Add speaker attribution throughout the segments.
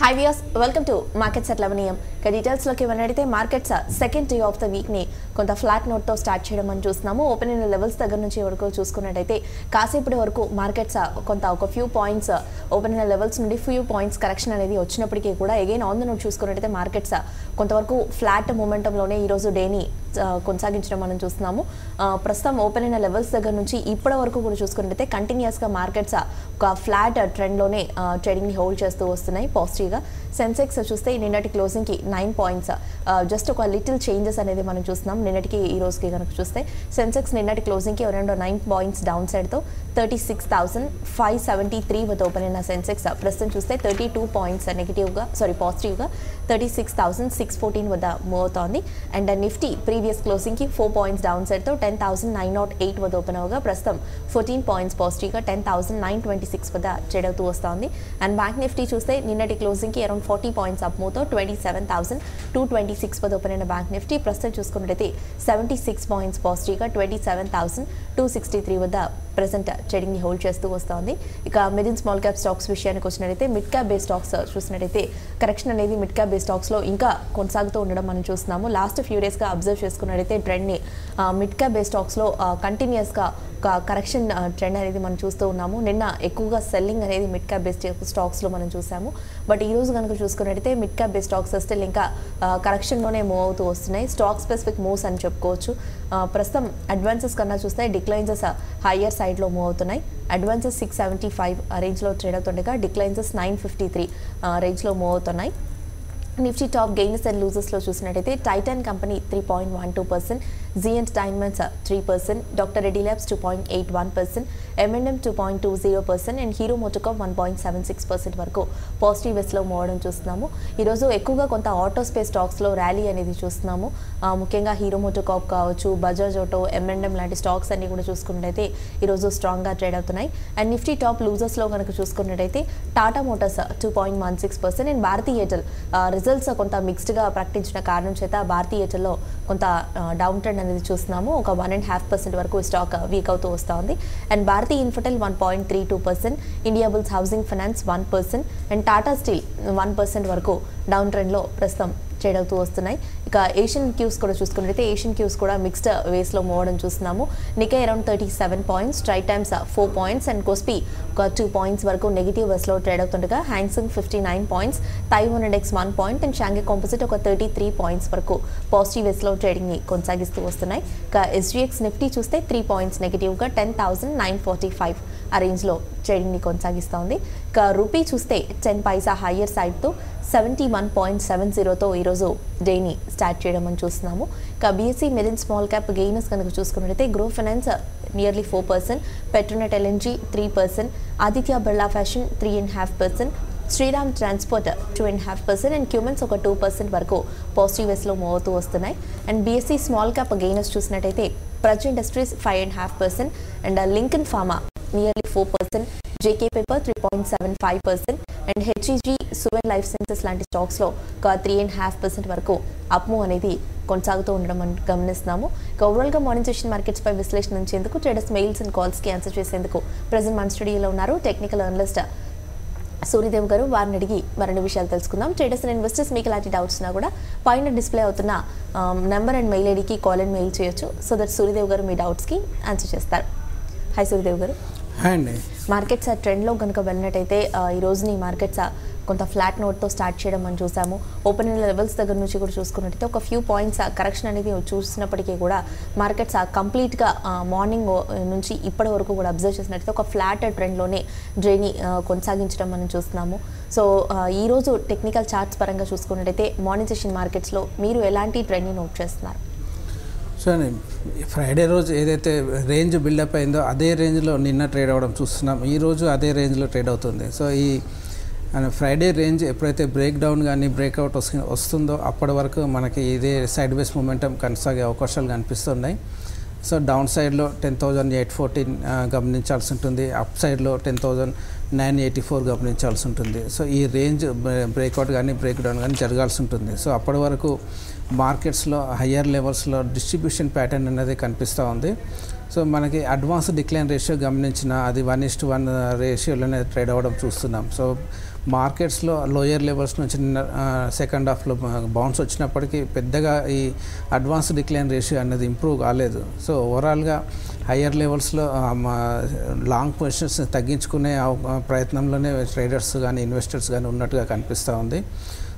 Speaker 1: Hi viewers, welcome to Markets at 11 AM. Details loki vanadite markets second day of the week ni konta flat note to start cheyadam ani chustunnamo. Opening levels దగ్గర నుంచి వరకు చూసుకున్నట్టయితే కాసేపటి వరకు markets కొంత ఒక few points opening levels నుండి few points correction అనేది వచ్చినప్పటికీ కూడా అగైన్ ఆన్ ద నోట్ చూసుకున్నట్టయితే మార్కెట్స్ కొంతవరకు ఫ్లాట్ మొమెంటం లోనే ఈ రోజు డేని కొనసాగించడం మనం చూస్తున్నాము. ప్రస్తుతం ఓపెన్ అయిన లెవెల్స్ దగ్గర నుంచి ఇప్పటి వరకు కూడా చూసుకున్నట్టయితే కంటిన్యూస్ గా మార్కెట్స్ ఒక ఫ్లాట్ ట్రెండ్ లోనే ట్రేడింగ్ ని హోల్డ్ చేస్తూ వస్తున్నాయి పాజిటివ్ గా. సెన్సెక్స్ చూస్తే నిన్నటి క్లోజింగ్ కి 9 పాయింట్స్ జస్ట్ ఒక లిటిల్ చేంజెస్ అనేది మనం చూస్తున్నాం. నిన్నటికి ఈ రోజుకి కనుక చూస్తే సెన్సెక్స్ నిన్నటి క్లోజింగ్ కి అరౌండ్ 9 పాయింట్స్ డౌన్ సైడ్ తో 36,573 వద్ద ఓపెన్ అయిన సెన్సెక్స్ ప్రస్తుతం చూస్తే 32 పాయింట్స్ నెగటివ్ గా పాజిటివ్ గా 36,614 వద్ద మూవ్ అవుతోంది. అండ్ నిఫ్టీ ప్రీవియస్ క్లోజింగ్ కి 4 పాయింట్స్ డౌన్ సైడ్ తో 10,908 వద్ద ఓపెన్ అవగా ప్రస్తుతం 14 పాయింట్స్ పాజిటివ్ గా 10,926 వద్ద ట్రేడ్ అవుతూ వస్తోంది. అండ్ బ్యాంక్ నిఫ్టీ చూస్తే నిన్నటి క్లోజింగ్ కి అరౌండ్ 40 పాయింట్స్ అప్ మూవ్ తో 27,226 వద్ద ఓపెన్ అయిన బ్యాంక్ నిఫ్టీ ప్రస్తుతం చూసుకున్నట్లయితే 76 పాయింట్స్ పాజిటివ్ గా 27,263 వద్ద ప్రెసెంట్ ట్రేడింగ్ ని హోల్డ్ చేస్తూ వస్తోంది. ఇక mid and small cap stocks విషయానికి వచ్చినట్లయితే మిడ్ క్యాప్ బేస్ స్టాక్స్ చూసినట్లయితే కరెక్షన్ అనేది మిడ్ క్యాప్ బేస్ స్టాక్స్ లో ఇంకా కొనసాగుతూ ఉండడం మనం చూస్తున్నాము. లాస్ట్ ఫ్యూ డేస్ గా అబ్జర్వ్ చేసుకున్నట్లయితే ట్రెండ్ ని మిడ్ క్యాప్ బేస్ స్టాక్స్ లో కంటిన్యూస్ గా ఒక కరెక్షన్ ట్రెండ్ అనేది మనం చూస్తూ ఉన్నాము. నిన్న ఎక్కువగా సెల్లింగ్ అనేది మిడ్ క్యాప్ బేస్ స్టాక్స్ లో మనం చూసాము. బట్ ఈ రోజు కనుక చూసుకున్నట్లయితే mid cap base stocks still ఇంకా కరెక్షన్ లోనే మూవ్ అవుతూ వస్తున్నాయి. స్టాక్ స్పెసిఫిక్ మూవ్స్ అని చెప్పుకోవచ్చు. ప్రస్తుతం అడ్వాన్సెస్ కన్నా చూస్తే డిక్లైన్సెస్ హయ్యర్ సైడ్ లో మూవ్ అవుతున్నాయి. అడ్వాన్సెస్ 675 రేంజ్ లో ట్రేడ్ అవుతుండగా డిక్లైన్సెస్ 953 రేంజ్ లో మూవ్ అవుతున్నాయి. Nifty top gainers and losers లో చూసినట్టయితే టైటాన్ కంపెనీ 3.12%, జిఎంట్ diamonds 3%, doctor Reddy labs 2.81%, M&M 2.20% and Hero MotoCorp 1.76% వరకు పాజిటివ్ వేస్ లో మూవ్ అవడం చూస్తున్నాము. ఈరోజు ఎక్కువగా కొంత ఆటో స్పేస్ స్టాక్స్ లో ర్యాలీ అనేది చూస్తున్నాము. ముఖ్యంగా హీరో మోటోకార్ప్ కావచ్చు, బజాజ్ ఆటో, M&M లాంటి స్టాక్స్ అన్ని కూడా చూసుకున్నట్టయితే ఈరోజు స్ట్రాంగ్ గా ట్రేడ్ అవుతున్నాయి. అండ్ నిఫ్టీ టాప్ లూజర్స్ లో కనుక చూసుకున్నట్టయితే Tata Motors 2.16% and Bharti Airtel results కొంత మిక్స్డ్ గా ప్రకటించిన కారణం చేత భారతీ ఎయిర్టెల్ లో కొంత డౌన్ ట్రెండ్ అనేది చూస్తున్నాము. ఒక 1.5% వరకు స్టాక్ వీక్ అవుతూ వస్తుంది. And Bharti Infratel 1.32%, India bulls housing finance 1% and Tata steel 1% వరకు డౌన్ ట్రెండ్ లో ప్రస్తుతం ట్రేడ్ అవుతూ వస్తున్నాయి. ఇక ఏషియన్ క్యూస్ కూడా చూసుకున్నట్లయితే ఏషియన్ క్యూస్ కూడా మిక్స్డ్ వేస్ లో మూవ్ అవడం చూస్తున్నాము. నికై అరౌండ్ 37 పాయింట్స్, ట్రై టైమ్స్ 4 పాయింట్స్ అండ్ కోస్పీ ఒక 2 పాయింట్స్ వరకు నెగిటివ్ వేస్ లో ట్రేడ్ అవుతుండగా Hang Seng 59 points, Taiwan index 1 point and Shanghai composite ఒక 33 పాయింట్స్ వరకు పాజిటివ్ వేస్ లో ట్రేడింగ్ ని కొనసాగిస్తూ వస్తున్నాయి. ఇక ఎస్జీఎక్స్ నిఫ్టీ చూస్తే 3 పాయింట్స్ నెగిటివ్ గా 10,945 ఆ రేంజ్ లో ట్రేడింగ్ ని కొనసాగిస్తోంది. ఇక రూపీ చూస్తే 10 పైసా హయ్యర్ సైడ్ తో 71.70తో ఈరోజు డేని స్టార్ట్ చేయడం అని చూస్తున్నాము. ఇక BSE mid and small cap gainers కనుక చూసుకున్నట్లయితే Gruh finance nearly 4%, Petronet LNG 3%, Aditya Birla fashion 3.5%, Shriram transport 2.5% and Cummins ఒక 2% వరకు పాజిటివ్ వేస్ లో మూవ్ అవుతూ వస్తున్నాయి. And BSE small cap gainers చూసినట్టయితే Praj industries 5.5% and Lincoln pharma nearly 4%, JK paper 3.75% and HEG, Suven life sciences లాంటి stocks లో ఒక 3.5% వరకు అప్ మూవ్ అనేది కొనసాగుతూ ఉండడం మనం గమనిస్తున్నాము. ఇక ఓవరాల్ గా మార్నింగ్ సెషన్ మార్కెట్స్ పై విశ్లేషణ ఉంచేందుకు ట్రేడర్స్ మెయిల్స్ అండ్ కాల్స్ కి ఆన్సర్ చేసేందుకు ప్రెజెంట్ మన స్టూడియోలో ఉన్నారు టెక్నికల్ అనలిస్ట్ సూర్యదేవ్ గారు. వారిని అడిగి మరిన్ని విషయాలు తెలుసుకుందాం. ట్రేడర్స్ అండ్ ఇన్వెస్టర్స్ మీకు ఎలాంటి డౌట్స్ ఉన్నా కూడా పైన డిస్ప్లే అవుతున్న నెంబర్ అండ్ మెయిల్ ఐడికి కాల్ అండ్ మెయిల్ చేయొచ్చు. సో దట్ సూర్యదేవ్ గారు మీ డౌట్స్ కి ఆన్సర్ చేస్తారు. హాయ్ సూర్యదేవ్ గారు. మార్కెట్స్ ట్రెండ్ లో కనుక వెళ్ళినట్టయితే ఈ రోజుని మార్కెట్స్ కొంత ఫ్లాట్ నోట్తో స్టార్ట్ చేయడం మనం చూసాము. ఓపెనింగ్ లెవెల్స్ దగ్గర నుంచి కూడా చూసుకున్నట్టయితే ఒక ఫ్యూ పాయింట్స్ కరెక్షన్ అనేది చూసినప్పటికీ కూడా మార్కెట్స్ కంప్లీట్గా మార్నింగ్ నుంచి ఇప్పటి వరకు కూడా అబ్జర్వ్ చేసినట్టయితే ఒక ఫ్లాట్ ట్రెండ్లోనే డ్రైని కొనసాగించడం మనం చూస్తున్నాము. సో ఈరోజు టెక్నికల్ చార్ట్స్ పరంగా చూసుకున్నట్టయితే మార్నింగ్ సెషన్ మార్కెట్స్లో మీరు ఎలాంటి ట్రెండ్ని నోట్ చేస్తున్నారు?
Speaker 2: సో ఫ్రైడే రోజు ఏదైతే రేంజ్ బిల్డప్ అయిందో అదే రేంజ్లో నిన్న ట్రేడ్ అవ్వడం చూస్తున్నాం. ఈరోజు అదే రేంజ్లో ట్రేడ్ అవుతుంది. సో ఈ ఫ్రైడే రేంజ్ ఎప్పుడైతే బ్రేక్ డౌన్ కానీ బ్రేక్అవుట్ వస్తుందో అప్పటి వరకు మనకి ఇదే సైడ్ వేస్ మూమెంటం కొనసాగే అవకాశాలు కనిపిస్తున్నాయి. సో డౌన్ సైడ్లో 10,814 గమనించాల్సి ఉంటుంది, అప్ సైడ్లో 10,984 గమనించాల్సి ఉంటుంది. సో ఈ రేంజ్ బ్రేక్అవుట్ కానీ బ్రేక్ డౌన్ కానీ జరగాల్సి ఉంటుంది. సో అప్పటి వరకు మార్కెట్స్లో హయ్యర్ లెవెల్స్లో డిస్ట్రిబ్యూషన్ ప్యాటర్న్ అనేది కనిపిస్తూ ఉంది. సో మనకి అడ్వాన్స్ డిక్లైన్ రేషియో గమనించిన అది 1:1 రేషియోలోనే ట్రేడ్ అవ్వడం చూస్తున్నాం. సో మార్కెట్స్లో లోయర్ లెవెల్స్ నుంచి సెకండ్ హాఫ్లో బౌన్స్ వచ్చినప్పటికీ పెద్దగా ఈ అడ్వాన్స్ డిక్లైన్ రేషియో అనేది ఇంప్రూవ్ కాలేదు. సో ఓవరాల్గా హయ్యర్ లెవెల్స్లో లాంగ్ పొజిషన్స్ తగ్గించుకునే ప్రయత్నంలోనే ట్రేడర్స్ కానీ ఇన్వెస్టర్స్ కానీ ఉన్నట్టుగా కనిపిస్తూ ఉంది.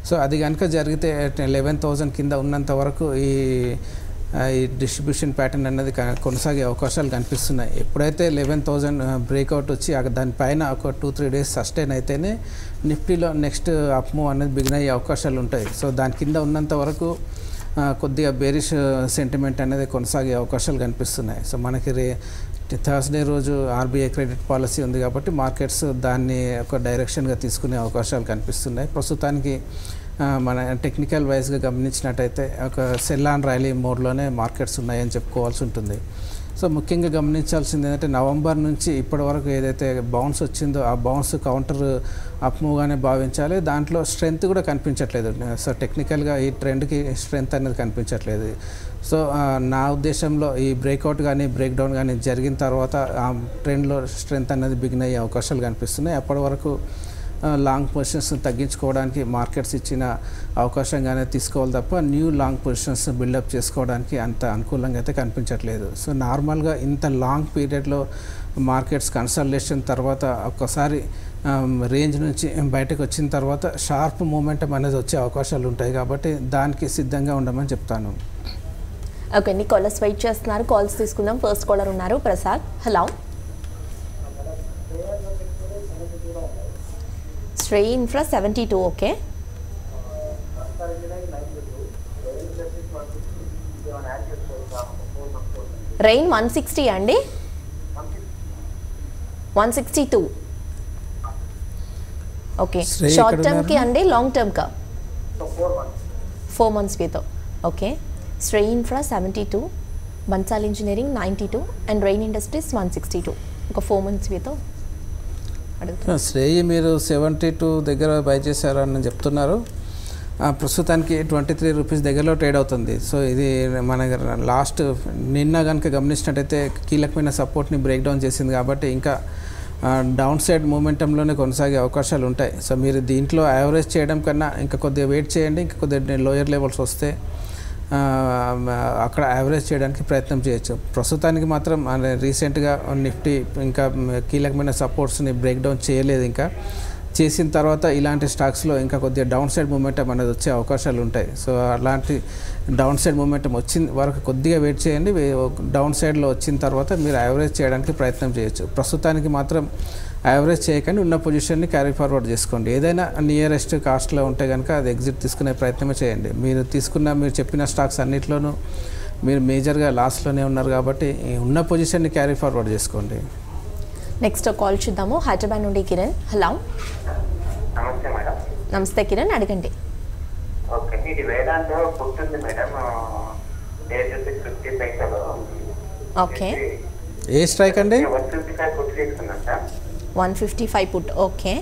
Speaker 2: సో అది కనుక జరిగితే 11,000 కింద ఉన్నంత వరకు ఈ డిస్ట్రిబ్యూషన్ ప్యాటర్న్ అనేది కొనసాగే అవకాశాలు కనిపిస్తున్నాయి. ఎప్పుడైతే 11,000 బ్రేక్అవుట్ వచ్చి దానిపైన ఒక 2-3 డేస్ సస్టైన్ అయితేనే నిఫ్టీలో నెక్స్ట్ అప్ మూవ్ అనేది బిగిన్ అయ్యే అవకాశాలు ఉంటాయి. సో దాని కింద ఉన్నంత వరకు కొద్దిగా బేరిష్ సెంటిమెంట్ అనేది కొనసాగే అవకాశాలు కనిపిస్తున్నాయి. సో మనకి థర్స్డే రోజు ఆర్బీఐ క్రెడిట్ పాలసీ ఉంది కాబట్టి మార్కెట్స్ దాన్ని ఒక డైరెక్షన్గా తీసుకునే అవకాశాలు కనిపిస్తున్నాయి. ప్రస్తుతానికి మన టెక్నికల్ వైజ్గా గమనించినట్టయితే ఒక సెల్ ఆన్ ర్యాలీ మోడ్లోనే మార్కెట్స్ ఉన్నాయని చెప్పుకోవాల్సి ఉంటుంది. సో ముఖ్యంగా గమనించాల్సింది ఏంటంటే నవంబర్ నుంచి ఇప్పటి వరకు ఏదైతే బౌన్స్ వచ్చిందో ఆ బౌన్స్ కౌంటర్ అప్ మూవ్గానే భావించాలి. దాంట్లో స్ట్రెంత్ కూడా కనిపించట్లేదు. సో టెక్నికల్గా ఈ ట్రెండ్కి స్ట్రెంత్ అనేది కనిపించట్లేదు. సో నా ఉద్దేశంలో ఈ బ్రేక్అవుట్ కానీ బ్రేక్ డౌన్ కానీ జరిగిన తర్వాత ఆ ట్రెండ్లో స్ట్రెంత్ అనేది బిగిన్ అయ్యే అవకాశాలు కనిపిస్తున్నాయి. అప్పటి వరకు లాంగ్ పొజిషన్స్ తగ్గించుకోవడానికి మార్కెట్స్ ఇచ్చిన అవకాశంగానే తీసుకోవాలి తప్ప న్యూ లాంగ్ పొజిషన్స్ బిల్డప్ చేసుకోవడానికి అంత అనుకూలంగా అయితే కనిపించట్లేదు. సో నార్మల్గా ఇంత లాంగ్ పీరియడ్లో మార్కెట్స్ కన్సల్టేషన్ తర్వాత ఒక్కసారి రేంజ్ నుంచి బయటకు వచ్చిన తర్వాత షార్ప్ మూమెంటం అనేది వచ్చే అవకాశాలు ఉంటాయి. కాబట్టి దానికి సిద్ధంగా ఉండమని చెప్తాను.
Speaker 1: ఓకే అండి, కాలర్స్ వెయిట్ చేస్తున్నారు. కాల్స్ తీసుకుందాం. ఫస్ట్ కాలర్ ఉన్నారు Prasad. Hello. Shreya Infra 72. Okay. Rain 160 అండి. 162. ఓకే. షార్ట్ టర్మ్కి అండి, లాంగ్ టర్మ్కా? 4 months వేతో. Okay. Shreya Infra 72, Bansal engineering 92 and Rain industries 162. ఒక 4 months వేతో
Speaker 2: శ్రేయి మీరు 72 దగ్గర బై చేశారని చెప్తున్నారు. ప్రస్తుతానికి 23 రూపీస్ దగ్గరలో ట్రేడ్ అవుతుంది. సో ఇది మన లాస్ట్ నిన్న కనుక గమనించినట్టయితే కీలకమైన సపోర్ట్ని బ్రేక్ డౌన్ చేసింది కాబట్టి ఇంకా డౌన్ సైడ్ మూమెంటంలోనే కొనసాగే అవకాశాలు ఉంటాయి. సో మీరు దీంట్లో యావరేజ్ చేయడం కన్నా ఇంకా కొద్దిగా వెయిట్ చేయండి. ఇంకా కొద్దిగా లోయర్ లెవెల్స్ వస్తే అక్కడ యావరేజ్ చేయడానికి ప్రయత్నం చేయొచ్చు. ప్రస్తుతానికి మాత్రం రీసెంట్గా నిఫ్టీ ఇంకా కీలకమైన సపోర్ట్స్ని బ్రేక్ డౌన్ చేయలేదు. ఇంకా చేసిన తర్వాత ఇలాంటి స్టాక్స్లో ఇంకా కొద్దిగా డౌన్ సైడ్ మూమెంటం అనేది వచ్చే అవకాశాలు ఉంటాయి. సో అలాంటి డౌన్ సైడ్ మూమెంటం వచ్చిన వరకు కొద్దిగా వెయిట్ చేయండి. డౌన్ సైడ్లో వచ్చిన తర్వాత మీరు యావరేజ్ చేయడానికి ప్రయత్నం చేయొచ్చు. ప్రస్తుతానికి మాత్రం యావరేజ్ చేయకండి, ఉన్న పొజిషన్ని క్యారీ ఫార్వర్డ్ చేసుకోండి. ఏదైనా నియరెస్ట్ కాస్ట్లో ఉంటే కనుక అది ఎగ్జిట్ తీసుకునే ప్రయత్నమే చేయండి. మీరు చెప్పిన స్టాక్స్ అన్నిట్లోనూ మీరు మేజర్గా లాస్లోనే ఉన్నారు కాబట్టి ఉన్న పొజిషన్ని క్యారీ ఫార్వర్డ్ చేసుకోండి.
Speaker 1: నెక్స్ట్ కాల్ చూద్దాము. హైదరాబాద్ నుండి కిరణ్. హలో.
Speaker 3: నమస్తే మేడం.
Speaker 1: నమస్తే కిరణ్, అడగండి.
Speaker 3: ఓకే, ఇది వేదాంత పుట్టింది మేడం. 50 పైసలు.
Speaker 1: ఓకే.
Speaker 2: ఏ స్ట్రైక్ అండి?
Speaker 3: 155 పుట్ తీసుకున్నాను సార్.
Speaker 1: 155 పుట్. ఓకే.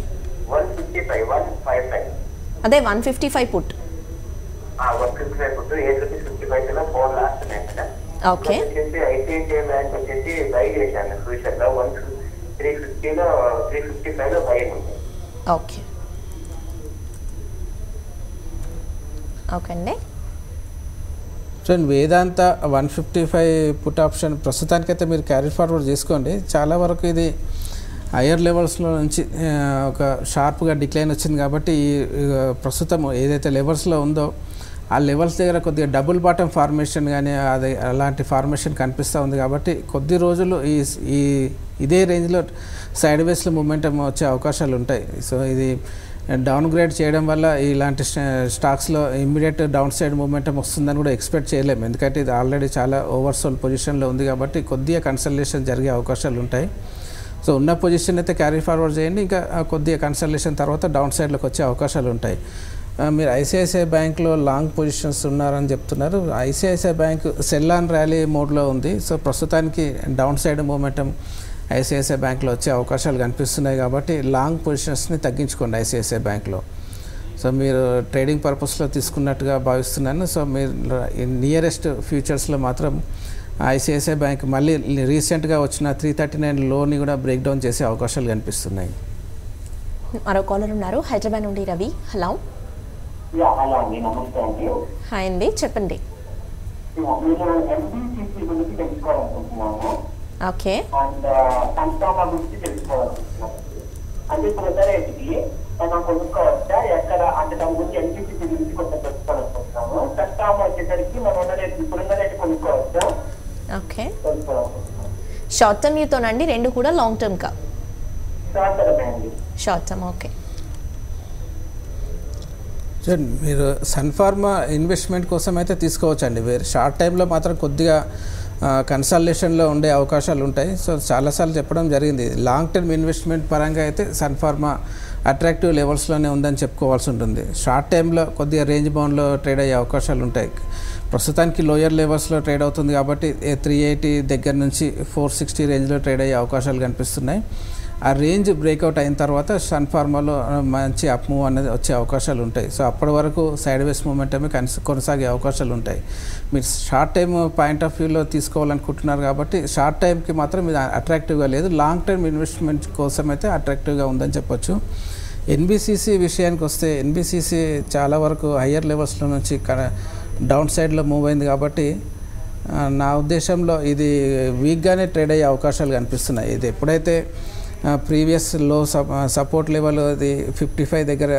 Speaker 3: 155
Speaker 1: అదే 155 పుట్.
Speaker 3: 155 పుట్ 8.50 పైసలు 4 లాస్ట్ ఉన్నాయి మేడం.
Speaker 1: ఓకే.
Speaker 3: ఐసిఐసిఐ బ్యాంక్ వచ్చేసి బై చేశాను ఫ్యూచర్లో 350లో 355లో బై ఉంది.
Speaker 1: ఓకే. ఓకే అండి.
Speaker 2: వేదాంత 155 పుట్ ఆప్షన్ ప్రస్తుతానికైతే మీరు క్యారీ ఫార్వర్డ్ చేసుకోండి. చాలా వరకు ఇది హయ్యర్ లెవెల్స్లో నుంచి ఒక షార్ప్గా డిక్లైన్ వచ్చింది కాబట్టి ప్రస్తుతం ఏదైతే లెవెల్స్లో ఉందో ఆ లెవెల్స్ దగ్గర కొద్దిగా డబుల్ బాటమ్ ఫార్మేషన్ కానీ అది అలాంటి ఫార్మేషన్ కనిపిస్తూ ఉంది కాబట్టి కొద్ది రోజులు ఇదే రేంజ్లో సైడ్ వేస్లో మూమెంటం వచ్చే అవకాశాలు ఉంటాయి. సో ఇది డౌన్ గ్రేడ్ చేయడం వల్ల ఇలాంటి స్టాక్స్లో ఇమ్మీడియట్ డౌన్ సైడ్ మూమెంటం వస్తుందని కూడా ఎక్స్పెక్ట్ చేయలేము. ఎందుకంటే ఇది ఆల్రెడీ చాలా ఓవర్సోల్ పొజిషన్లో ఉంది కాబట్టి కొద్దిగా కన్సల్టేషన్ జరిగే అవకాశాలు ఉంటాయి. సో ఉన్న పొజిషన్ అయితే క్యారీ ఫార్వర్డ్ చేయండి. ఇంకా కొద్దిగా కన్సల్టేషన్ తర్వాత డౌన్ సైడ్లోకి వచ్చే అవకాశాలు ఉంటాయి. మీరు ఐసిఐసిఐ బ్యాంక్లో లాంగ్ పొజిషన్స్ ఉన్నారని చెప్తున్నారు. ICICI bank cell on rally మోడ్లో ఉంది. సో ప్రస్తుతానికి డౌన్ సైడ్ మూమెంటం ఐసిఐసిఐ బ్యాంక్లో వచ్చే అవకాశాలు కనిపిస్తున్నాయి కాబట్టి లాంగ్ పొజిషన్స్ని తగ్గించుకోండి ఐసిఐసిఐ బ్యాంక్లో. సో మీరు ట్రేడింగ్ పర్పస్లో తీసుకున్నట్టుగా భావిస్తున్నాను. సో మీరు నియరెస్ట్ ఫ్యూచర్స్లో మాత్రం ఐసిఐసిఐ బ్యాంక్ మళ్ళీ రీసెంట్గా వచ్చిన 339 లోని కూడా బ్రేక్ డౌన్ చేసే అవకాశాలు కనిపిస్తున్నాయి.
Speaker 1: మరో కాలర్ ఉన్నారు హైదరాబాద్ నుండి రవి. హలో.
Speaker 3: హలో అండి, నమస్తే అండి.
Speaker 1: హాయ్ అండి, చెప్పండి.
Speaker 3: నేను ఎంబీసీసీ గురించి తెలుసుకోవాలనుకుంటున్నాను.
Speaker 1: ఓకే.
Speaker 3: అండ్ సంస్థాపన గురించి తెలుసుకోవాలనుకుంటున్నాను. అంటే ప్రజలకి మనం కొనుక్కోవచ్చా ఎక్కడ, అంటే దాని గురించి ఎంబీసీసీ గురించి కొంచెం తెలుసుకోవాలనుకుంటున్నాము. సంస్థాపన వచ్చేసరికి మనం ఇప్పుడున్న రేటు కొనుక్కోవచ్చా
Speaker 1: ఓకే.
Speaker 3: తెలుసుకోవాలనుకుంటున్నాను.
Speaker 1: షార్ట్ టర్మ్ యూతోనండి, రెండు కూడా లాంగ్ టర్మ్ కా?
Speaker 3: శాస్త్రమే అండి.
Speaker 1: Short term. ఓకే.
Speaker 2: మీరు సన్ఫార్మా ఇన్వెస్ట్మెంట్ కోసం అయితే తీసుకోవచ్చండి. వేరే షార్ట్ టైంలో మాత్రం కొద్దిగా కన్సల్టేషన్లో ఉండే అవకాశాలు ఉంటాయి. సో చాలాసార్లు చెప్పడం జరిగింది. లాంగ్ టర్మ్ ఇన్వెస్ట్మెంట్ పరంగా అయితే సన్ఫార్మా అట్రాక్టివ్ లెవెల్స్లోనే ఉందని చెప్పుకోవాల్సి ఉంటుంది. షార్ట్ టైంలో కొద్దిగా రేంజ్ బౌండ్లో ట్రేడ్ అయ్యే అవకాశాలు ఉంటాయి. ప్రస్తుతానికి లోయర్ లెవెల్స్లో ట్రేడ్ అవుతుంది కాబట్టి 380 దగ్గర నుంచి 460 రేంజ్లో ట్రేడ్ అయ్యే అవకాశాలు కనిపిస్తున్నాయి. ఆ రేంజ్ బ్రేక్అవుట్ అయిన తర్వాత సన్ఫార్మాలో మంచి అప్ మూవ్ అనేది వచ్చే అవకాశాలు ఉంటాయి. సో అప్పటి వరకు సైడ్ వేస్ మూమెంటమే కొనసాగే అవకాశాలు ఉంటాయి. మీరు షార్ట్ టైం పాయింట్ ఆఫ్ వ్యూలో తీసుకోవాలనుకుంటున్నారు కాబట్టి షార్ట్ టైంకి మాత్రం ఇది అట్రాక్టివ్గా లేదు. లాంగ్ టర్మ్ ఇన్వెస్ట్మెంట్ కోసం అయితే అట్రాక్టివ్గా ఉందని చెప్పొచ్చు. ఎన్బిసిసి విషయానికి వస్తే ఎన్బిసిసి చాలా వరకు హయ్యర్ లెవెల్స్లో నుంచి డౌన్ సైడ్లో మూవ్ అయింది కాబట్టి నా ఉద్దేశంలో ఇది వీక్గానే ట్రేడ్ అయ్యే అవకాశాలు కనిపిస్తున్నాయి. ఇది ఎప్పుడైతే ప్రీవియస్ లో సపోర్ట్ లెవెల్ అది 55 దగ్గర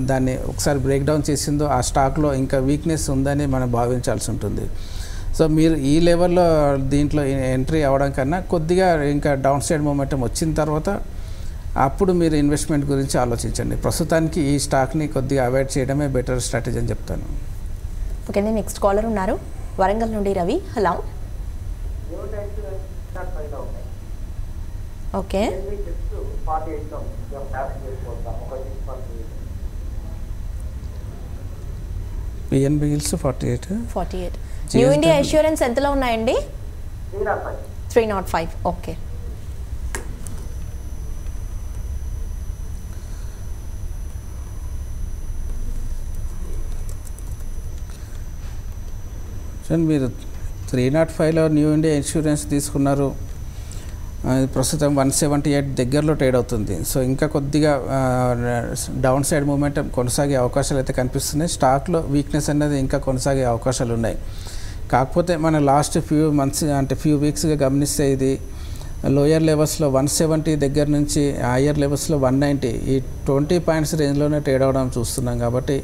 Speaker 2: దాన్ని ఒకసారి బ్రేక్ డౌన్ చేసిందో ఆ స్టాక్లో ఇంకా వీక్నెస్ ఉందని మనం భావించాల్సి ఉంటుంది. సో మీరు ఈ లెవెల్లో దీంట్లో ఎంట్రీ అవ్వడం కన్నా కొద్దిగా ఇంకా డౌన్ సైడ్ మూమెంటం వచ్చిన తర్వాత అప్పుడు మీరు ఇన్వెస్ట్మెంట్ గురించి ఆలోచించండి. ప్రస్తుతానికి ఈ స్టాక్ని కొద్దిగా అవాయిడ్ చేయడమే బెటర్ స్ట్రాటజీ అని చెప్తాను.
Speaker 1: ఓకే అండి, నెక్స్ట్ కాలర్ ఉన్నారు వరంగల్ నుండి Ravi. Hello. Okay.
Speaker 2: PNB gills 48.
Speaker 1: New India insurance ఎంతలో ఉన్నాయండి? 305. ఓకే. మీరు 305లో న్యూ ఇండియా ఇన్సూరెన్స్ తీసుకున్నారు. ప్రస్తుతం 178 దగ్గరలో ట్రేడ్ అవుతుంది. సో ఇంకా కొద్దిగా డౌన్ సైడ్ మూమెంటం కొనసాగే అవకాశాలు అయితే కనిపిస్తున్నాయి. స్టాక్లో వీక్నెస్ అనేది ఇంకా కొనసాగే అవకాశాలు ఉన్నాయి. కాకపోతే మన లాస్ట్ ఫ్యూ మంత్స్ అంటే ఫ్యూ వీక్స్గా గమనిస్తే ఇది లోయర్ లెవెల్స్లో 170 దగ్గర నుంచి హయ్యర్ లెవెల్స్లో 190 ఈ 20 పాయింట్స్ రేంజ్లోనే ట్రేడ్ అవ్వడం చూస్తున్నాం. కాబట్టి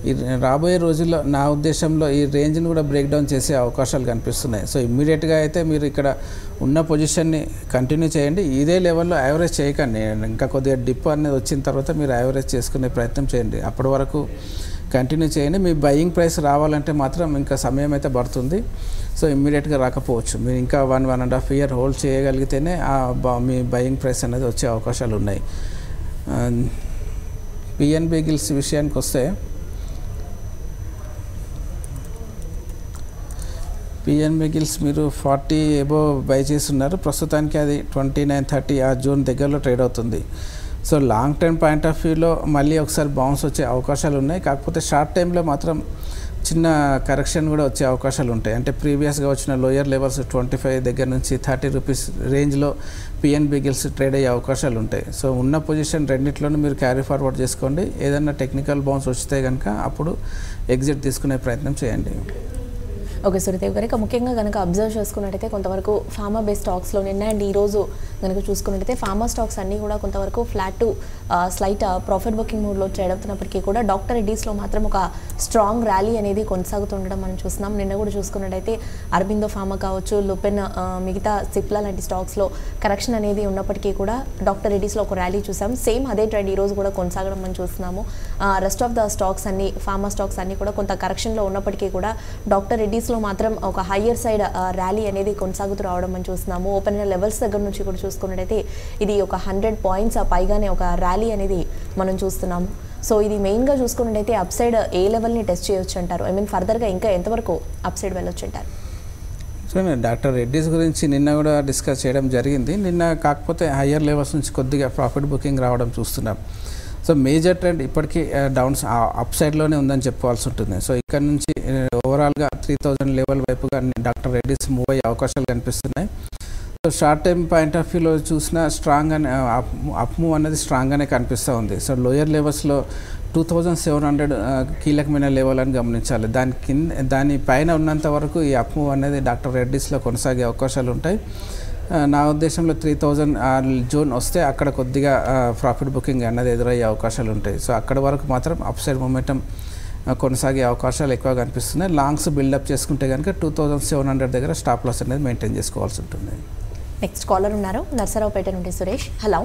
Speaker 1: ఈ రాబోయే రోజుల్లో నా ఉద్దేశంలో ఈ రేంజ్ని కూడా బ్రేక్ డౌన్ చేసే అవకాశాలు కనిపిస్తున్నాయి. సో ఇమ్మీడియట్గా అయితే మీరు ఇక్కడ ఉన్న పొజిషన్ని కంటిన్యూ చేయండి. ఇదే లెవెల్లో యావరేజ్ చేయకండి. ఇంకా కొద్దిగా డిప్ అనేది వచ్చిన తర్వాత మీరు యావరేజ్ చేసుకునే ప్రయత్నం చేయండి. అప్పటి వరకు కంటిన్యూ చేయండి. మీ బయింగ్ ప్రైస్ రావాలంటే మాత్రం ఇంకా సమయం అయితే పడుతుంది. సో ఇమ్మీడియట్గా రాకపోవచ్చు. మీరు ఇంకా 1.5 ఇయర్ హోల్డ్ చేయగలిగితేనే మీ బయింగ్ ప్రైస్ అనేది వచ్చే అవకాశాలు ఉన్నాయి. పిఎన్బి గిల్స్ విషయానికి వస్తే పిఎన్బి గిల్స్ మీరు 40 ఎబో బై చేస్తున్నారు. ప్రస్తుతానికి అది 29-30 ఆ జోన్ దగ్గరలో ట్రేడ్ అవుతుంది. So long term point of వ్యూలో మళ్ళీ ఒకసారి బౌన్స్ వచ్చే అవకాశాలు ఉన్నాయి. కాకపోతే షార్ట్ టైంలో మాత్రం చిన్న కరెక్షన్ కూడా వచ్చే అవకాశాలు ఉంటాయి. అంటే ప్రీవియస్గా వచ్చిన లోయర్ లెవెల్స్ 25 దగ్గర నుంచి 30 రూపీస్ రేంజ్లో పిఎన్బి గిల్స్ ట్రేడ్ అయ్యే అవకాశాలు ఉంటాయి. సో ఉన్న పొజిషన్ రెండింటిలోనూ మీరు క్యారీ ఫార్వర్డ్ చేసుకోండి. ఏదైనా టెక్నికల్ బౌన్స్ వస్తే కనుక అప్పుడు ఎగ్జిట్ తీసుకునే ప్రయత్నం చేయండి. ఓకే సురదేవ్ గారు, ఇక ముఖ్యంగా కనుక అబ్జర్వ్ చేసుకున్నట్టయితే కొంతవరకు ఫార్మా బేస్డ్ స్టాక్స్లో నిన్న అండ్ ఈరోజు కనుక చూసుకున్నట్టయితే ఫార్మా స్టాక్స్ అన్నీ కూడా కొంతవరకు flat to slight profit booking మూడ్లో ట్రేడ్ అవుతున్నప్పటికీ కూడా డాక్టర్ రెడ్డీస్లో మాత్రం ఒక స్ట్రాంగ్ ర్యాలీ అనేది కొనసాగుతుండడం మనం చూస్తున్నాం. నిన్న కూడా చూసుకున్నట్టయితే అరబిందో ఫార్మా కావచ్చు, లుపెన్, మిగతా సిప్లా లాంటి స్టాక్స్లో కరెక్షన్ అనేది ఉన్నప్పటికీ కూడా డాక్టర్ రెడ్డీస్లో ఒక ర్యాలీ చూసాం. సేమ్ అదే ట్రెండ్ ఈరోజు కూడా కొనసాగడం మనం చూస్తున్నాము. రెస్ట్ ఆఫ్ ద స్టాక్స్ అన్ని ఫార్మా స్టాక్స్ అన్నీ కూడా కొంత కరెక్షన్లో ఉన్నప్పటికీ కూడా డాక్టర్ రెడ్డీస్లో మాత్రం ఒక హయ్యర్ సైడ్ ర్యాలీ అనేది కొనసాగుతూ రావడం మనం చూస్తున్నాము. ఓపెన్ లెవెల్స్ దగ్గర నుంచి కూడా చూసుకున్నట్టయితే ఇది ఒక 100 పాయింట్స్ పైగానే ఒక ర్యాలీ అనేది మనం చూస్తున్నాము. సో ఇది మెయిన్గా చూసుకున్నట్టయితే అప్ సైడ్ ఏ లెవెల్ని టెస్ట్ చేయొచ్చు అంటారు? ఐ మీన్ ఫర్దర్గా ఇంకా ఎంతవరకు అప్ సైడ్ వెళ్ళొచ్చు అంటారు?
Speaker 2: సో డాక్టర్ రెడ్డీస్ గురించి నిన్న కూడా డిస్కస్ చేయడం జరిగింది. నిన్న కాకపోతే హయ్యర్ లెవెల్స్ నుంచి కొద్దిగా ప్రాఫిట్ బుకింగ్ రావడం చూస్తున్నాం. సో మేజర్ ట్రెండ్ ఇప్పటికీ డౌన్స్ అప్ సైడ్లోనే ఉందని చెప్పుకోవాల్సి ఉంటుంది. సో ఇక్కడ నుంచి ఓవరాల్గా 3000 లెవెల్ వైపుగా డాక్టర్ రెడ్డీస్ మూవ్ అయ్యే అవకాశాలు కనిపిస్తున్నాయి. షార్ట్ టైం పాయింట్ ఆఫ్ వ్యూలో చూసిన స్ట్రాంగ్ అని అప్ మూవ్ అనేది స్ట్రాంగ్గానే కనిపిస్తూ ఉంది. సో లోయర్ లెవెల్స్లో 2700 కీలకమైన లెవెల్ అని గమనించాలి. దాని పైన ఉన్నంత వరకు ఈ అప్ మూవ్ అనేది డాక్టర్ రెడ్డిస్లో కొనసాగే అవకాశాలు ఉంటాయి. నా ఉద్దేశంలో 3000 జోన్ వస్తే అక్కడ కొద్దిగా ప్రాఫిట్ బుకింగ్ అన్నది ఎదురయ్యే అవకాశాలు ఉంటాయి. సో అక్కడ వరకు మాత్రం అప్ సైడ్ మొమెంటం కొనసాగే అవకాశాలు ఎక్కువ కనిపిస్తున్నాయి. లాంగ్స్ బిల్డప్ చేసుకుంటే కనుక 2700 దగ్గర స్టాప్ లాస్ అనేది మెయింటైన్ చేసుకోవాల్సి ఉంటుంది.
Speaker 1: నెక్స్ట్ కాలర్ ఉన్నారు నర్సరావుపేట నుండి Suresh. Hello.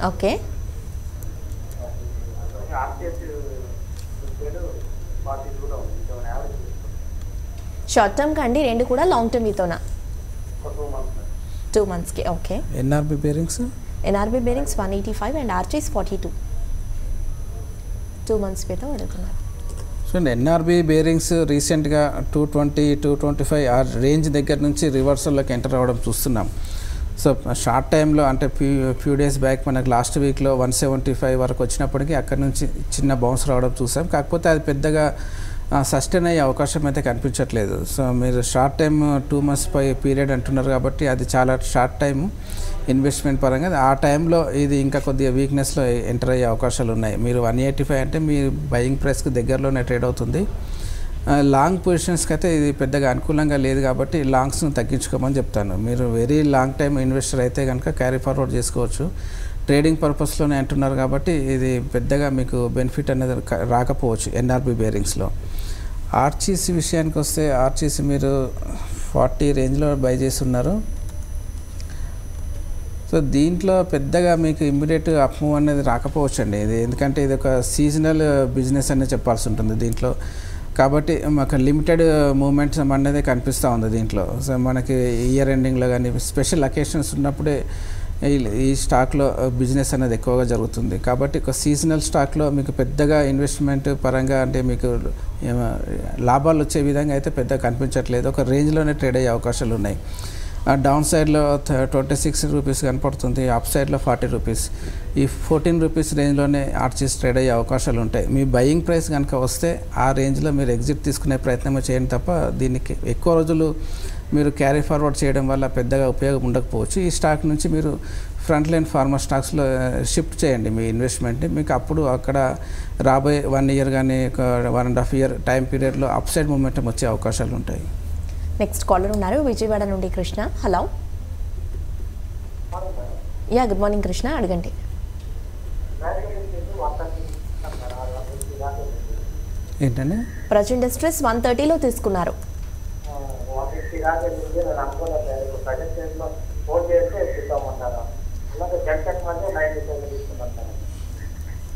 Speaker 1: Okay, short term కండి రెండు కూడా లాంగ్ టర్మ్ మీతోనా? 2 monthsకి. Okay.
Speaker 2: NRB bearings
Speaker 1: 185 and Archies 42 2 months మీతో అడుగుతున్నారు.
Speaker 2: చూడండి, ఎన్ఆర్బి బేరింగ్స్ రీసెంట్గా 220, 225 ఆ రేంజ్ దగ్గర నుంచి రివర్సల్లోకి ఎంటర్ అవ్వడం చూస్తున్నాం. సో షార్ట్ టైంలో అంటే ఫ్యూ డేస్ బ్యాక్ మనకు లాస్ట్ వీక్లో 175 వరకు వచ్చినప్పటికీ అక్కడ నుంచి చిన్న బౌన్స్ రావడం చూసాం. కాకపోతే అది పెద్దగా సస్టైన్ అయ్యే అవకాశం అయితే కనిపించట్లేదు. సో మీరు షార్ట్ టైం 2 months పీరియడ్ అంటున్నారు కాబట్టి అది చాలా షార్ట్ టైం ఇన్వెస్ట్మెంట్ పరంగా. ఆ టైంలో ఇది ఇంకా కొద్దిగా వీక్నెస్లో ఎంటర్ అయ్యే అవకాశాలు ఉన్నాయి. మీరు 185 అంటే మీ బయింగ్ ప్రైస్కి దగ్గరలోనే ట్రేడ్ అవుతుంది. లాంగ్ పొజిషన్స్కి అయితే ఇది పెద్దగా అనుకూలంగా లేదు కాబట్టి లాంగ్స్ను తగ్గించుకోమని చెప్తాను. మీరు వెరీ లాంగ్ టైం ఇన్వెస్టర్ అయితే కనుక క్యారీ ఫార్వర్డ్ చేసుకోవచ్చు. ట్రేడింగ్ పర్పస్లోనే అంటున్నారు కాబట్టి ఇది పెద్దగా మీకు బెనిఫిట్ అనేది రాకపోవచ్చు ఎన్ఆర్బి బేరింగ్స్లో. ఆర్చీసీ విషయానికి వస్తే ఆర్చీసీ మీరు 40 రేంజ్లో బై చేస్తున్నారు. సో దీంట్లో పెద్దగా మీకు ఇమ్మీడియట్ అప్ మూవ్ అనేది రాకపోవచ్చు అండి. ఇది ఎందుకంటే ఇది ఒక సీజనల్ బిజినెస్ అనేది చెప్పాల్సి ఉంటుంది దీంట్లో. కాబట్టి మాకు లిమిటెడ్ మూమెంట్స్ అనేది కనిపిస్తూ ఉంది దీంట్లో. సో మనకి ఇయర్ ఎండింగ్లో కానీ స్పెషల్ అకేషన్స్ ఉన్నప్పుడే ఈ స్టాక్లో బిజినెస్ అనేది ఎక్కువగా జరుగుతుంది. కాబట్టి ఒక సీజనల్ స్టాక్లో మీకు పెద్దగా ఇన్వెస్ట్మెంట్ పరంగా అంటే మీకు లాభాలు వచ్చే విధంగా అయితే పెద్దగా కనిపించట్లేదు. ఒక రేంజ్లోనే ట్రేడ్ అయ్యే అవకాశాలు ఉన్నాయి. డౌన్ సైడ్లో 26 రూపీస్ కనపడుతుంది, అప్ సైడ్లో 40 రూపీస్. ఈ 14 రూపీస్ రేంజ్లోనే ఆర్చీస్ ట్రేడ్ అయ్యే అవకాశాలు ఉంటాయి. మీ బయింగ్ ప్రైస్ కనుక వస్తే ఆ రేంజ్లో మీరు ఎగ్జిట్ తీసుకునే ప్రయత్నం చేయండి తప్ప దీనికి ఎక్కువ రోజులు మీరు క్యారీ ఫార్వర్డ్ చేయడం వల్ల పెద్దగా ఉపయోగం ఉండకపోవచ్చు. ఈ స్టాక్ నుంచి మీరు ఫ్రంట్ లైన్ ఫార్మర్ స్టాక్స్లో షిఫ్ట్ చేయండి మీ ఇన్వెస్ట్మెంట్ని. మీకు అప్పుడు అక్కడ రాబోయే 1 year కానీ 1.5 year టైం పీరియడ్లో అప్ సైడ్ మూమెంటం వచ్చే అవకాశాలు ఉంటాయి.
Speaker 1: నెక్స్ట్ కాలర్ ఉన్నారు విజయవాడ నుండి Krishna. Hello. Yeah, good morning Krishna, అడగండి.
Speaker 2: ఏంటండి?
Speaker 1: ప్రజ్ ఇండస్ట్రీస్ 130లో తీసుకున్నారు.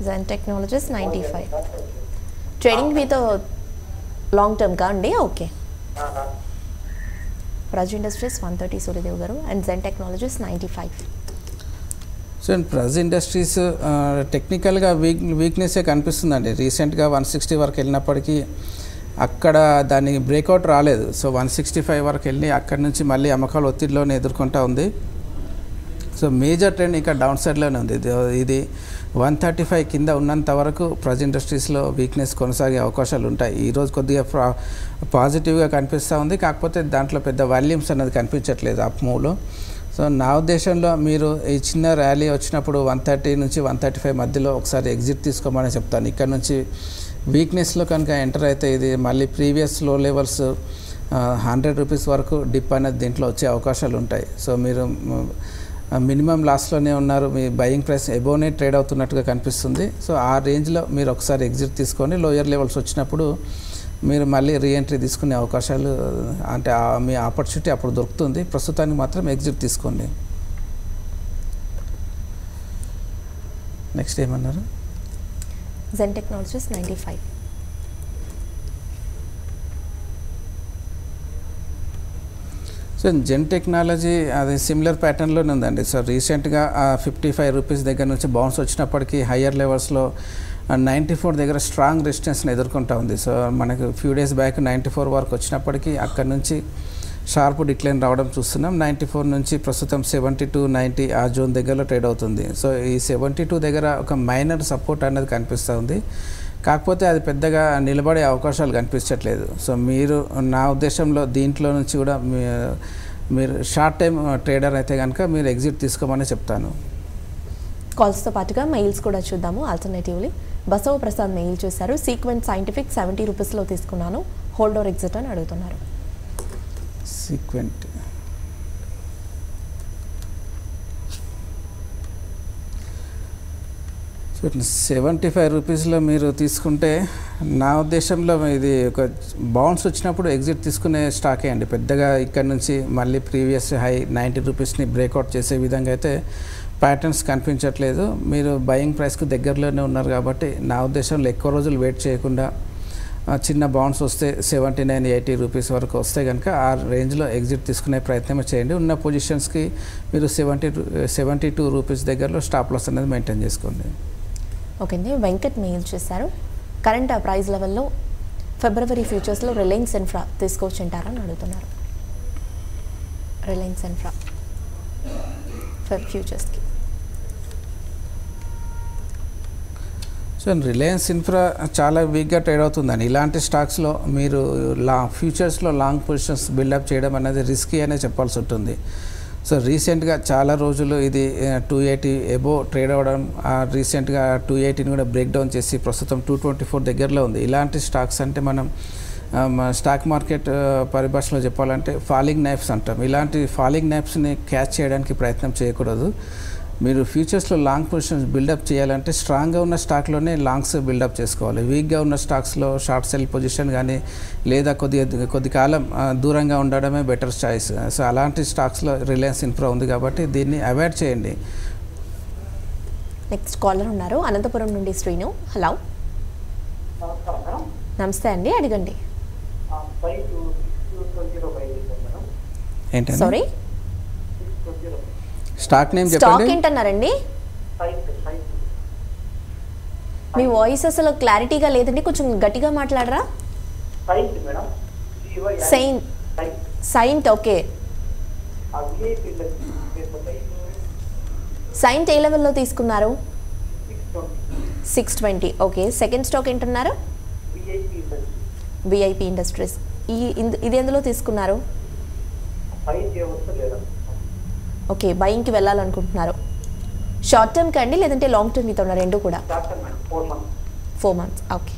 Speaker 1: Zen Technologies 95. ట్రేడింగ్ మీతో లాంగ్ టర్మ్ కా అండి? ఓకే. ప్రజ్ ఇండస్ట్రీస్ 130 సూర్యదేవ్ గారు and Zen Technologies 95.
Speaker 2: So Praj Industries టెక్నికల్గా వీక్నెస్సే కనిపిస్తుందండి. రీసెంట్గా 160 వరకు వెళ్ళినప్పటికీ అక్కడ దానికి బ్రేక్అవుట్ రాలేదు. సో 165 వరకు వెళ్ళి అక్కడి నుంచి మళ్ళీ అమ్మకాలు ఒత్తిడిలోనే ఎదుర్కొంటూ ఉంది. సో మేజర్ ట్రెండ్ ఇంకా డౌన్ సైడ్లోనే ఉంది. ఇది 135 కింద ఉన్నంత వరకు ప్రజ్ ఇండస్ట్రీస్లో వీక్నెస్ కొనసాగే అవకాశాలు ఉంటాయి. ఈరోజు కొద్దిగా పాజిటివ్గా కనిపిస్తూ ఉంది, కాకపోతే దాంట్లో పెద్ద వాల్యూమ్స్ అనేది కనిపించట్లేదు అప్ మూవ్లో. సో నా ఉద్దేశంలో మీరు ఈ చిన్న ర్యాలీ వచ్చినప్పుడు 130 నుంచి 135 మధ్యలో ఒకసారి ఎగ్జిట్ తీసుకోమని చెప్తాను. ఇక్కడ నుంచి వీక్నెస్లో కనుక ఎంటర్ అయితే ఇది మళ్ళీ ప్రీవియస్ లో లెవెల్స్ 100 రూపీస్ వరకు డిప్ అనేది దీంట్లో వచ్చే అవకాశాలు ఉంటాయి. సో మీరు మినిమం లాస్లోనే ఉన్నారు, మీ బయింగ్ ప్రైస్ ఎబోనే ట్రేడ్ అవుతున్నట్టుగా కనిపిస్తుంది. సో ఆ రేంజ్లో మీరు ఒకసారి ఎగ్జిట్ తీసుకొని లోయర్ లెవెల్స్ వచ్చినప్పుడు మీరు మళ్ళీ రీఎంట్రీ తీసుకునే అవకాశాలు అంటే మీ ఆపర్చునిటీ అప్పుడు దొరుకుతుంది. ప్రస్తుతానికి మాత్రం ఎగ్జిట్ తీసుకోండి. నెక్స్ట్ ఏమన్నారు?
Speaker 1: జెన్ టెక్నాలజీస్ 95.
Speaker 2: సో జెన్ టెక్నాలజీ అది సిమిలర్ ప్యాటర్న్లోనే ఉందండి. సో రీసెంట్గా 55 రూపీస్ దగ్గర నుంచి బౌన్స్ వచ్చినప్పటికీ హయ్యర్ లెవెల్స్లో 94 దగ్గర స్ట్రాంగ్ రెసిస్టెన్స్ని ఎదుర్కొంటూ ఉంది. సో మనకు ఫ్యూ డేస్ బ్యాక్ 94 వరకు వచ్చినప్పటికీ అక్కడ నుంచి షార్ప్ డిక్లైన్ రావడం చూస్తున్నాం. 94 నుంచి ప్రస్తుతం 72, 90 ఆ జోన్ దగ్గరలో ట్రేడ్ అవుతుంది. సో ఈ 72 దగ్గర ఒక మైనర్ సపోర్ట్ అనేది కనిపిస్తూ ఉంది. కాకపోతే అది పెద్దగా నిలబడే అవకాశాలు కనిపించట్లేదు. సో మీరు నా ఉద్దేశంలో దీంట్లో నుంచి కూడా మీరు షార్ట్ టైం ట్రేడర్ అయితే కనుక మీరు ఎగ్జిట్ తీసుకోమని చెప్తాను.
Speaker 1: కాల్స్తో పాటుగా మెయిల్స్ కూడా చూద్దాము. ఆల్టర్నేటివ్లీ బసవ ప్రసాద్ మెయిల్ చేశారు. సీక్వెంట్ సైంటిఫిక్ 70 రూపీస్లో తీసుకున్నాను, హోల్డ్ ఆర్ ఎగ్జిట్ అని అడుగుతున్నారు.
Speaker 2: సీక్వెంట్ సో 75 రూపీస్లో మీరు తీసుకుంటే నా ఉద్దేశంలో ఇది ఒక బౌన్స్ వచ్చినప్పుడు ఎగ్జిట్ తీసుకునే స్టాకే అండి. పెద్దగా ఇక్కడ నుంచి మళ్ళీ ప్రీవియస్ హై 90 రూపీస్ని బ్రేక్అవుట్ చేసే విధంగా అయితే ప్యాటర్న్స్ కనిపించట్లేదు. మీరు బయింగ్ ప్రైస్కి దగ్గరలోనే ఉన్నారు కాబట్టి నా ఉద్దేశంలో ఎక్కువ రోజులు వెయిట్ చేయకుండా చిన్న బౌన్స్ వస్తే 79-80 రూపీస్ వరకు వస్తే కనుక ఆ రేంజ్లో ఎగ్జిట్ తీసుకునే ప్రయత్నం చేయండి. ఉన్న పొజిషన్స్కి మీరు 72 రూపీస్ దగ్గరలో స్టాప్ లాస్ అనేది మెయింటైన్ చేసుకోండి.
Speaker 1: ఓకే అండి. వెంకట్ మెయిల్ చేశారు. కరెంట్ ప్రైస్ లెవెల్లో ఫిబ్రవరి ఫ్యూచర్స్లో రిలయన్స్ ఇన్ఫ్రా తీసుకోవచ్చు అంటారని అడుగుతున్నారు. రిలయన్స్ ఇన్ఫ్రా ఫ్యూచర్స్కి.
Speaker 2: సో రిలయన్స్ ఇన్ఫ్రా చాలా వీక్గా ట్రేడ్ అవుతుందండి. ఇలాంటి స్టాక్స్లో మీరు ఫ్యూచర్స్లో లాంగ్ పొజిషన్స్ బిల్డప్ చేయడం అనేది రిస్కీ అనే చెప్పాల్సి ఉంటుంది. సో రీసెంట్గా చాలా రోజులు ఇది 280 ఎబో ట్రేడ్ అవ్వడం, రీసెంట్గా 280ని కూడా బ్రేక్ డౌన్ చేసి ప్రస్తుతం 224 దగ్గరలో ఉంది. ఇలాంటి స్టాక్స్ అంటే మనం స్టాక్ మార్కెట్ పరిభాషలో చెప్పాలంటే ఫాలింగ్ నైఫ్స్ అంటాం. ఇలాంటి ఫాలింగ్ నైఫ్స్ని క్యాచ్ చేయడానికి ప్రయత్నం చేయకూడదు. మీరు ఫ్యూచర్స్లో లాంగ్ పొజిషన్స్ బిల్డప్ చేయాలంటే స్ట్రాంగ్గా ఉన్న స్టాక్లోనే లాంగ్స్ బిల్డప్ చేసుకోవాలి. వీక్గా ఉన్న స్టాక్స్లో షార్ట్ సెల్ పొజిషన్ కానీ లేదా కొద్ది కాలం దూరంగా ఉండడమే బెటర్ చాయిస్. సో అలాంటి స్టాక్స్లో రిలయన్స్ ఇన్ఫ్రా ఉంది కాబట్టి దీన్ని అవాయిడ్ చేయండి.
Speaker 1: నెక్స్ట్ కాలర్ ఉన్నారు, అనంతపురం నుండి శ్రీను. హలో, నమస్తే అండి, అడగండి.
Speaker 2: ఏంటండి
Speaker 1: సారీ,
Speaker 2: స్టాక్ నేమ్
Speaker 1: స్టాక్
Speaker 2: చెప్పండి.
Speaker 1: ఏంటన్నారండి? మీ వాయిస్ అసలు క్లారిటీగా లేదండి, కొంచెం గట్టిగా మాట్లాడరా? సైంట్. ఓకే, సైంట్ ఏ లెవెల్లో తీసుకున్నారు? 620. ఓకే, సెకండ్ స్టాక్ ఏంటన్నారు? VIP industries. ఇది ఎందులో తీసుకున్నారు? ఓకే, బయింగ్కి వెళ్ళాలనుకుంటున్నారు. షార్ట్ టర్మ్కి అండి లేదంటే లాంగ్ టర్మ్ మీద ఉన్నారు? రెండు కూడా 4 months. ఓకే,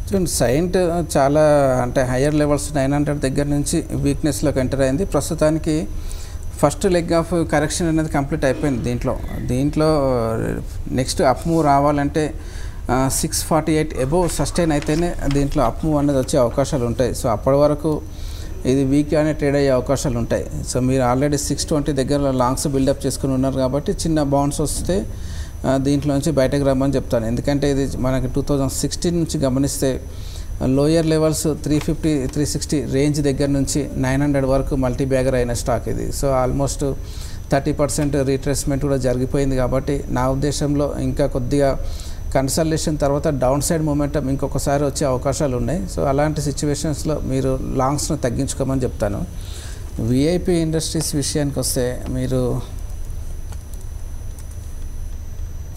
Speaker 2: చూడండి సైంట్ చాలా అంటే హయ్యర్ లెవెల్స్ 900 దగ్గర నుంచి వీక్నెస్లోకి ఎంటర్ అయింది. ప్రస్తుతానికి ఫస్ట్ లెగ్ ఆఫ్ కరెక్షన్ అనేది కంప్లీట్ అయిపోయింది. దీంట్లో నెక్స్ట్ అప్ మూవ్ రావాలంటే 648 ఎబోవ్ సస్టైన్ అయితేనే దీంట్లో అప్ మూవ్ అనేది వచ్చే అవకాశాలు ఉంటాయి. సో అప్పటి వరకు ఇది వీక్గానే ట్రేడ్ అయ్యే అవకాశాలు ఉంటాయి. సో మీరు ఆల్రెడీ 620 దగ్గర లాంగ్స్ బిల్డప్ చేసుకుని ఉన్నారు కాబట్టి చిన్న బౌన్స్ వస్తే దీంట్లో నుంచి బయటకు రమ్మని చెప్తాను. ఎందుకంటే ఇది మనకి 2016 నుంచి గమనిస్తే లోయర్ లెవెల్స్ 350, 360 రేంజ్ దగ్గర నుంచి 900 వరకు మల్టీ బ్యాగర్ అయిన స్టాక్ ఇది. సో ఆల్మోస్ట్ 30% రీట్రేస్మెంట్ కూడా జరిగిపోయింది. కాబట్టి నా ఉద్దేశంలో ఇంకా కొద్దిగా కన్సల్టేషన్ తర్వాత డౌన్ సైడ్ మూమెంటం ఇంకొకసారి వచ్చే అవకాశాలు ఉన్నాయి. సో అలాంటి సిచ్యువేషన్స్లో మీరు లాంగ్స్ను తగ్గించుకోమని చెప్తాను. విఐపి ఇండస్ట్రీస్ విషయానికి వస్తే మీరు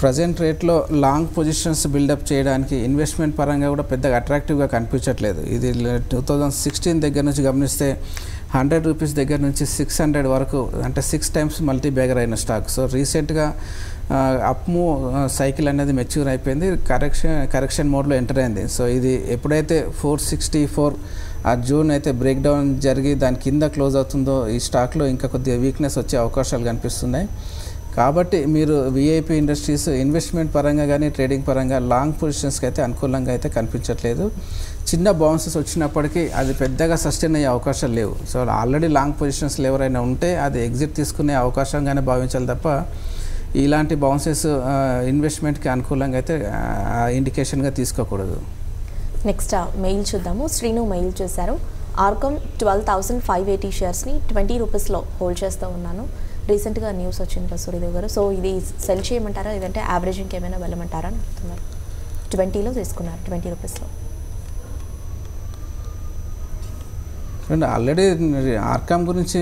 Speaker 2: ప్రజెంట్ రేట్లో లాంగ్ పొజిషన్స్ బిల్డప్ చేయడానికి ఇన్వెస్ట్మెంట్ పరంగా కూడా పెద్దగా అట్రాక్టివ్గా కనిపించట్లేదు. ఇది 2016 దగ్గర నుంచి గమనిస్తే 100 రూపీస్ దగ్గర నుంచి 600 వరకు అంటే 6 టైమ్స్ మల్టీ బ్యాగర్ అయిన స్టాక్. సో రీసెంట్గా అప్ మూవ్ సైకిల్ అనేది మెచ్యూర్ అయిపోయింది, కరెక్షన్ మోడ్లో ఎంటర్ అయింది. సో ఇది ఎప్పుడైతే 464 ఆ జూన్ అయితే బ్రేక్ డౌన్ జరిగి దాని కింద క్లోజ్ అవుతుందో ఈ స్టాక్లో ఇంకా కొద్దిగా వీక్నెస్ వచ్చే అవకాశాలు కనిపిస్తున్నాయి. కాబట్టి మీరు విఐపి ఇండస్ట్రీస్ ఇన్వెస్ట్మెంట్ పరంగా కానీ ట్రేడింగ్ పరంగా లాంగ్ పొజిషన్స్కి అయితే అనుకూలంగా అయితే కనిపించట్లేదు. చిన్న బౌన్సెస్ వచ్చినప్పటికీ అది పెద్దగా సస్టైన్ అయ్యే అవకాశాలు లేవు. సో ఆల్రెడీ లాంగ్ పొజిషన్స్లో ఎవరైనా ఉంటే అది ఎగ్జిట్ తీసుకునే అవకాశంగానే భావించాలి తప్ప ఇలాంటి బౌన్సెస్ ఇన్వెస్ట్మెంట్కి అనుకూలంగా అయితే ఇండికేషన్గా తీసుకోకూడదు.
Speaker 1: నెక్స్ట్ మెయిల్ చూద్దాము. శ్రీను మెయిల్ చేశారు. ఆర్కమ్ 12,580 షేర్స్ని 20 రూపీస్లో హోల్డ్ చేస్తూ ఉన్నాను. రీసెంట్గా న్యూస్ వచ్చింది కదా సూర్యదేవ్ గారు, సో ఇది సెల్ చేయమంటారా లేదంటే యావరేజింగ్కి ఏమైనా వెళ్ళమంటారా అని అడుగుతున్నారు. 20లో తీసుకున్నారు, 20 రూపీస్లో.
Speaker 2: ఆల్రెడీ ఆర్కామ్ గురించి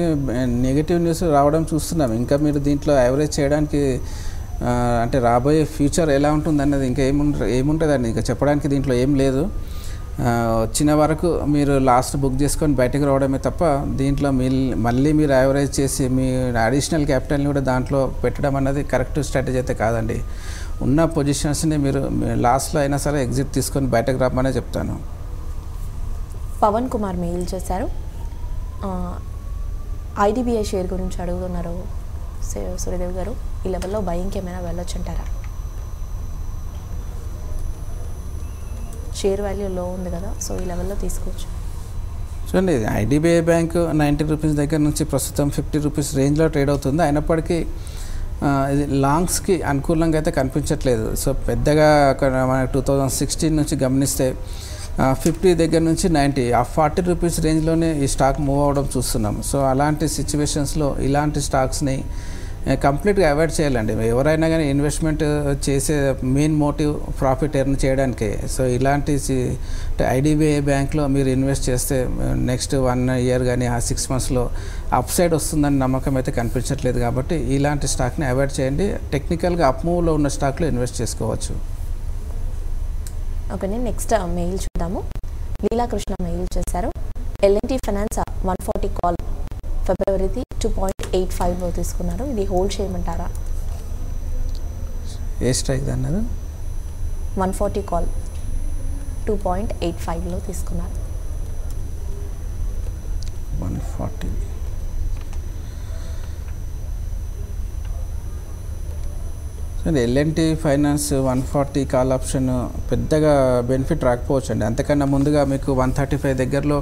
Speaker 2: నెగిటివ్ న్యూస్ రావడం చూస్తున్నాం. ఇంకా మీరు దీంట్లో యావరేజ్ చేయడానికి అంటే రాబోయే ఫ్యూచర్ ఎలా ఉంటుంది అన్నది ఇంకా ఏముంటుందండి, ఇంకా చెప్పడానికి దీంట్లో ఏం లేదు. వచ్చిన వరకు మీరు లాస్ట్ బుక్ చేసుకొని బయటకు రావడమే తప్ప దీంట్లో మళ్ళీ మీరు యావరేజ్ చేసి మీ అడిషనల్ క్యాపిటల్ని కూడా దాంట్లో పెట్టడం అన్నది కరెక్ట్ స్ట్రాటజీ అయితే కాదండి. ఉన్న పొజిషన్స్ని మీరు లాస్ట్లో అయినా సరే ఎగ్జిట్ తీసుకొని బయటకు రామనే చెప్తాను.
Speaker 1: పవన్ కుమార్ మెయిల్ చేశారు, ఐడిబిఐ షేర్ గురించి అడుగుతున్నారు సూర్యదేవ్ గారు. ఈ లెవెల్లో బయింగ్కి ఏమైనా వెళ్ళొచ్చు అంటారా? షేర్ వాల్యూ లో ఉంది కదా, సో ఈ లెవెల్లో తీసుకోవచ్చు.
Speaker 2: చూడండి, ఐడిబిఐ బ్యాంక్ 90 రూపీస్ దగ్గర నుంచి ప్రస్తుతం 50 రూపీస్ రేంజ్లో ట్రేడ్ అవుతుంది. అయినప్పటికీ ఇది లాంగ్స్కి అనుకూలంగా అయితే కనిపించట్లేదు. సో పెద్దగా మనకు 2016 నుంచి గమనిస్తే 50 దగ్గర నుంచి 90 ఆ 40 రూపీస్ రేంజ్లోనే ఈ స్టాక్ మూవ్ అవ్వడం చూస్తున్నాం. సో అలాంటి సిచ్యువేషన్స్లో ఇలాంటి స్టాక్స్ని కంప్లీట్గా అవాయిడ్ చేయాలండి. ఎవరైనా కానీ ఇన్వెస్ట్మెంట్ చేసే మెయిన్ మోటివ్ ప్రాఫిట్ ఎర్న్ చేయడానికే. సో ఇలాంటి ఐడిబిఐ బ్యాంక్లో మీరు ఇన్వెస్ట్ చేస్తే నెక్స్ట్ 1 ఇయర్ కానీ ఆ 6 మంత్స్లో అప్ సైడ్ వస్తుందని నమ్మకం అయితే కనిపించట్లేదు. కాబట్టి ఇలాంటి స్టాక్ని అవాయిడ్ చేయండి. టెక్నికల్గా అప్ మూవ్లో ఉన్న స్టాక్లో ఇన్వెస్ట్ చేసుకోవచ్చు.
Speaker 1: ఓకే, నెక్స్ట్ మెయిల్ చూద్దాము. లీలాకృష్ణ మెయిల్ చేశారు, ఎల్ఎన్టీ ఫైనాన్స్ 140 కాల్ ఫిబ్రవరిది 2.85లో తీసుకున్నారు. ఇది హోల్డ్ చేయమంటారా?
Speaker 2: ఏ స్ట్రైక్ అన్నారు?
Speaker 1: 140 కాల్ 2.85లో తీసుకున్నారు.
Speaker 2: 140 ఎల్ఎన్టీ ఫైనాన్స్ 140 కాల్ ఆప్షన్ పెద్దగా బెనిఫిట్ రాకపోవచ్చు అండి. అంతకన్నా ముందుగా మీకు 135 దగ్గరలో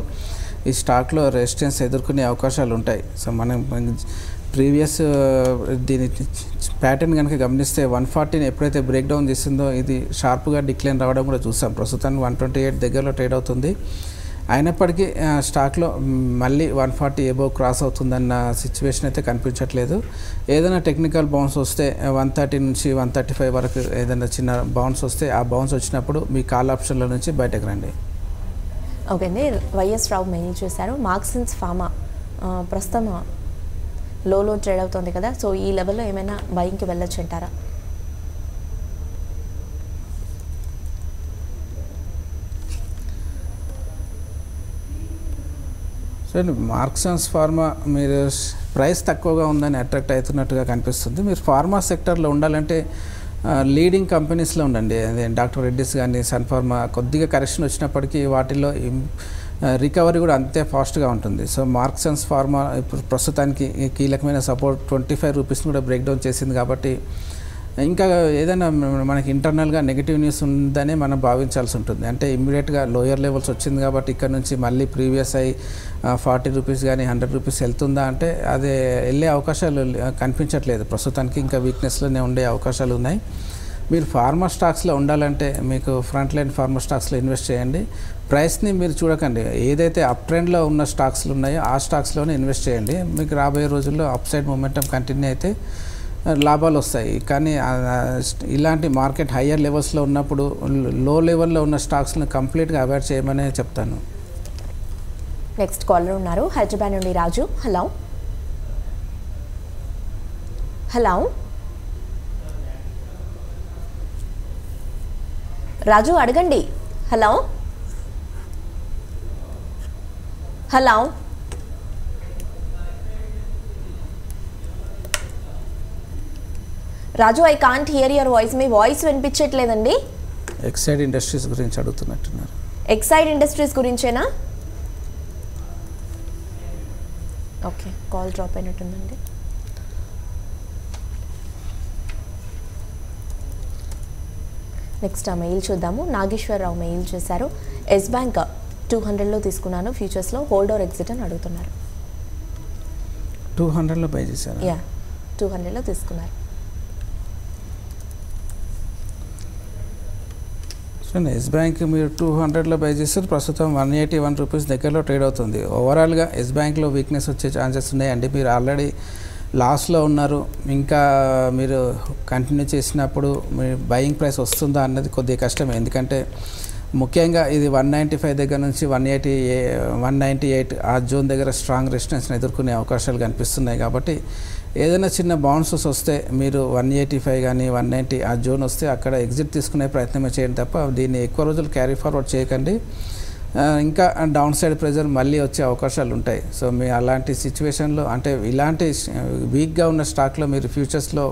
Speaker 2: ఈ స్టాక్లో రెసిస్టెన్స్ ఎదుర్కొనే అవకాశాలు ఉంటాయి. సో మనం ప్రీవియస్ దీని ప్యాటర్న్ కనుక గమనిస్తే 140ని ఎప్పుడైతే బ్రేక్ డౌన్ చేసిందో ఇది షార్ప్గా డిక్లైన్ రావడం కూడా చూసాం. ప్రస్తుతానికి 128 దగ్గరలో ట్రేడ్ అవుతుంది. అయినప్పటికీ స్టాక్లో మళ్ళీ 140 ఎబోవ్ క్రాస్ అవుతుందన్న సిచ్యువేషన్ అయితే కనిపించట్లేదు. ఏదైనా టెక్నికల్ బౌన్స్ వస్తే 130 నుంచి 135 వరకు ఏదైనా చిన్న బౌన్స్ వస్తే ఆ బౌన్స్ వచ్చినప్పుడు మీ కాల్ ఆప్షన్ల నుంచి బయటకు రండి.
Speaker 1: ఓకే అండి, వైఎస్ రావు మెయిల్ చేశారు, మార్క్సిన్స్ ఫార్మా ప్రస్తుతం లోలో ట్రేడ్ అవుతుంది కదా, సో ఈ లెవెల్లో ఏమైనా బయింగ్కి వెళ్ళొచ్చు అంటారా?
Speaker 2: చూడండి, మార్క్సిన్స్ ఫార్మా మీరు ప్రైస్ తక్కువగా ఉందని అట్రాక్ట్ అవుతున్నట్టుగా కనిపిస్తుంది. మీరు ఫార్మా సెక్టర్లో ఉండాలంటే లీడింగ్ కంపెనీస్లో ఉండండి. అదే డాక్టర్ రెడ్డిస్ కానీ సన్ ఫార్మా కొద్దిగా కరెక్షన్ వచ్చినప్పటికీ వాటిల్లో రికవరీ కూడా అంతే ఫాస్ట్గా ఉంటుంది. సో మార్క్సిన్స్ ఫార్మా ఇప్పుడు ప్రస్తుతానికి కీలకమైన సపోర్ట్ 25 రూపీస్ని కూడా బ్రేక్ డౌన్ చేసింది. కాబట్టి ఇంకా ఏదైనా మనకి ఇంటర్నల్గా నెగిటివ్ న్యూస్ ఉందని మనం భావించాల్సి ఉంటుంది. అంటే ఇమ్మీడియట్గా లోయర్ లెవెల్స్ వచ్చింది కాబట్టి ఇక్కడ నుంచి మళ్ళీ ప్రీవియస్ అయి 40 రూపీస్ కానీ 100 రూపీస్ వెళ్తుందా అంటే అదే వెళ్ళే అవకాశాలు కనిపించట్లేదు. ప్రస్తుతానికి ఇంకా వీక్నెస్లోనే ఉండే అవకాశాలు ఉన్నాయి. మీరు ఫార్మా స్టాక్స్లో ఉండాలంటే మీకు ఫ్రంట్ లైన్ ఫార్మా స్టాక్స్లో ఇన్వెస్ట్ చేయండి. ప్రైస్ని మీరు చూడకండి, ఏదైతే అప్ ట్రెండ్లో ఉన్న స్టాక్స్లు ఉన్నాయో ఆ స్టాక్స్లోనే ఇన్వెస్ట్ చేయండి. మీకు రాబోయే రోజుల్లో అప్ సైడ్ మొమెంటం కంటిన్యూ అయితే లాభాలు వస్తాయి. కానీ ఇలాంటి మార్కెట్ హయ్యర్ లెవెల్స్లో ఉన్నప్పుడు లో లెవెల్లో ఉన్న స్టాక్స్ని కంప్లీట్గా అవాయిడ్ చేయమనే చెప్తాను.
Speaker 1: నెక్స్ట్ కాలర్ ఉన్నారు, హైదరాబాద్ నుండి రాజు. హలో హలో రాజు అడగండి. Hello hello Raju, I can't hear your voice. మీ వాయిస్ వినిపించట్లేదండి.
Speaker 2: ఎక్సైడ్ ఇండస్ట్రీస్ గురించి అడుగుతున్నట్టున్నారు.
Speaker 1: ఎక్సైడ్ ఇండస్ట్రీస్ గురించేనా? ఓకే, కాల్ డ్రాప్ అయినట్టుందండి. నెక్స్ట్ ఆ మెయిల్ చూద్దాము. నాగేశ్వరరావు మెయిల్ చేశారు, ఎస్ బ్యాంక్ 200లో తీసుకున్నాను, ఫ్యూచర్స్లో హోల్డ్ ఆర్ ఎగ్జిట్ అని అడుగుతున్నారు.
Speaker 2: 200లో బై చేశారు?
Speaker 1: యా, 200లో తీసుకున్నారు.
Speaker 2: ఎస్ బ్యాంక్ మీరు 200లో బై చేస్తారు. ప్రస్తుతం 181 రూపీస్ దగ్గరలో ట్రేడ్ అవుతుంది. ఓవరాల్గా ఎస్ బ్యాంక్లో వీక్నెస్ వచ్చే ఛాన్సెస్ ఉన్నాయండి. మీరు ఆల్రెడీ లాస్లో ఉన్నారు, ఇంకా మీరు కంటిన్యూ చేసినప్పుడు మీ బయింగ్ ప్రైస్ వస్తుందా అన్నది కొద్దిగా కష్టమే. ఎందుకంటే ముఖ్యంగా ఇది 195 దగ్గర నుంచి 198 ఆ జోన్ దగ్గర స్ట్రాంగ్ రెసిస్టెన్స్ని ఎదుర్కొనే అవకాశాలు కనిపిస్తున్నాయి. కాబట్టి ఏదైనా చిన్న బౌన్సెస్ వస్తే మీరు 185 కానీ 190 ఆ జోన్ వస్తే అక్కడ ఎగ్జిట్ తీసుకునే ప్రయత్నమే చేయండి తప్ప దీన్ని ఎక్కువ రోజులు క్యారీ ఫార్వర్డ్ చేయకండి. ఇంకా డౌన్ సైడ్ ప్రెజర్ మళ్ళీ వచ్చే అవకాశాలు ఉంటాయి. సో మీ అలాంటి సిచ్యువేషన్లో అంటే ఇలాంటి వీక్గా ఉన్న స్టాక్లో మీరు ఫ్యూచర్స్లో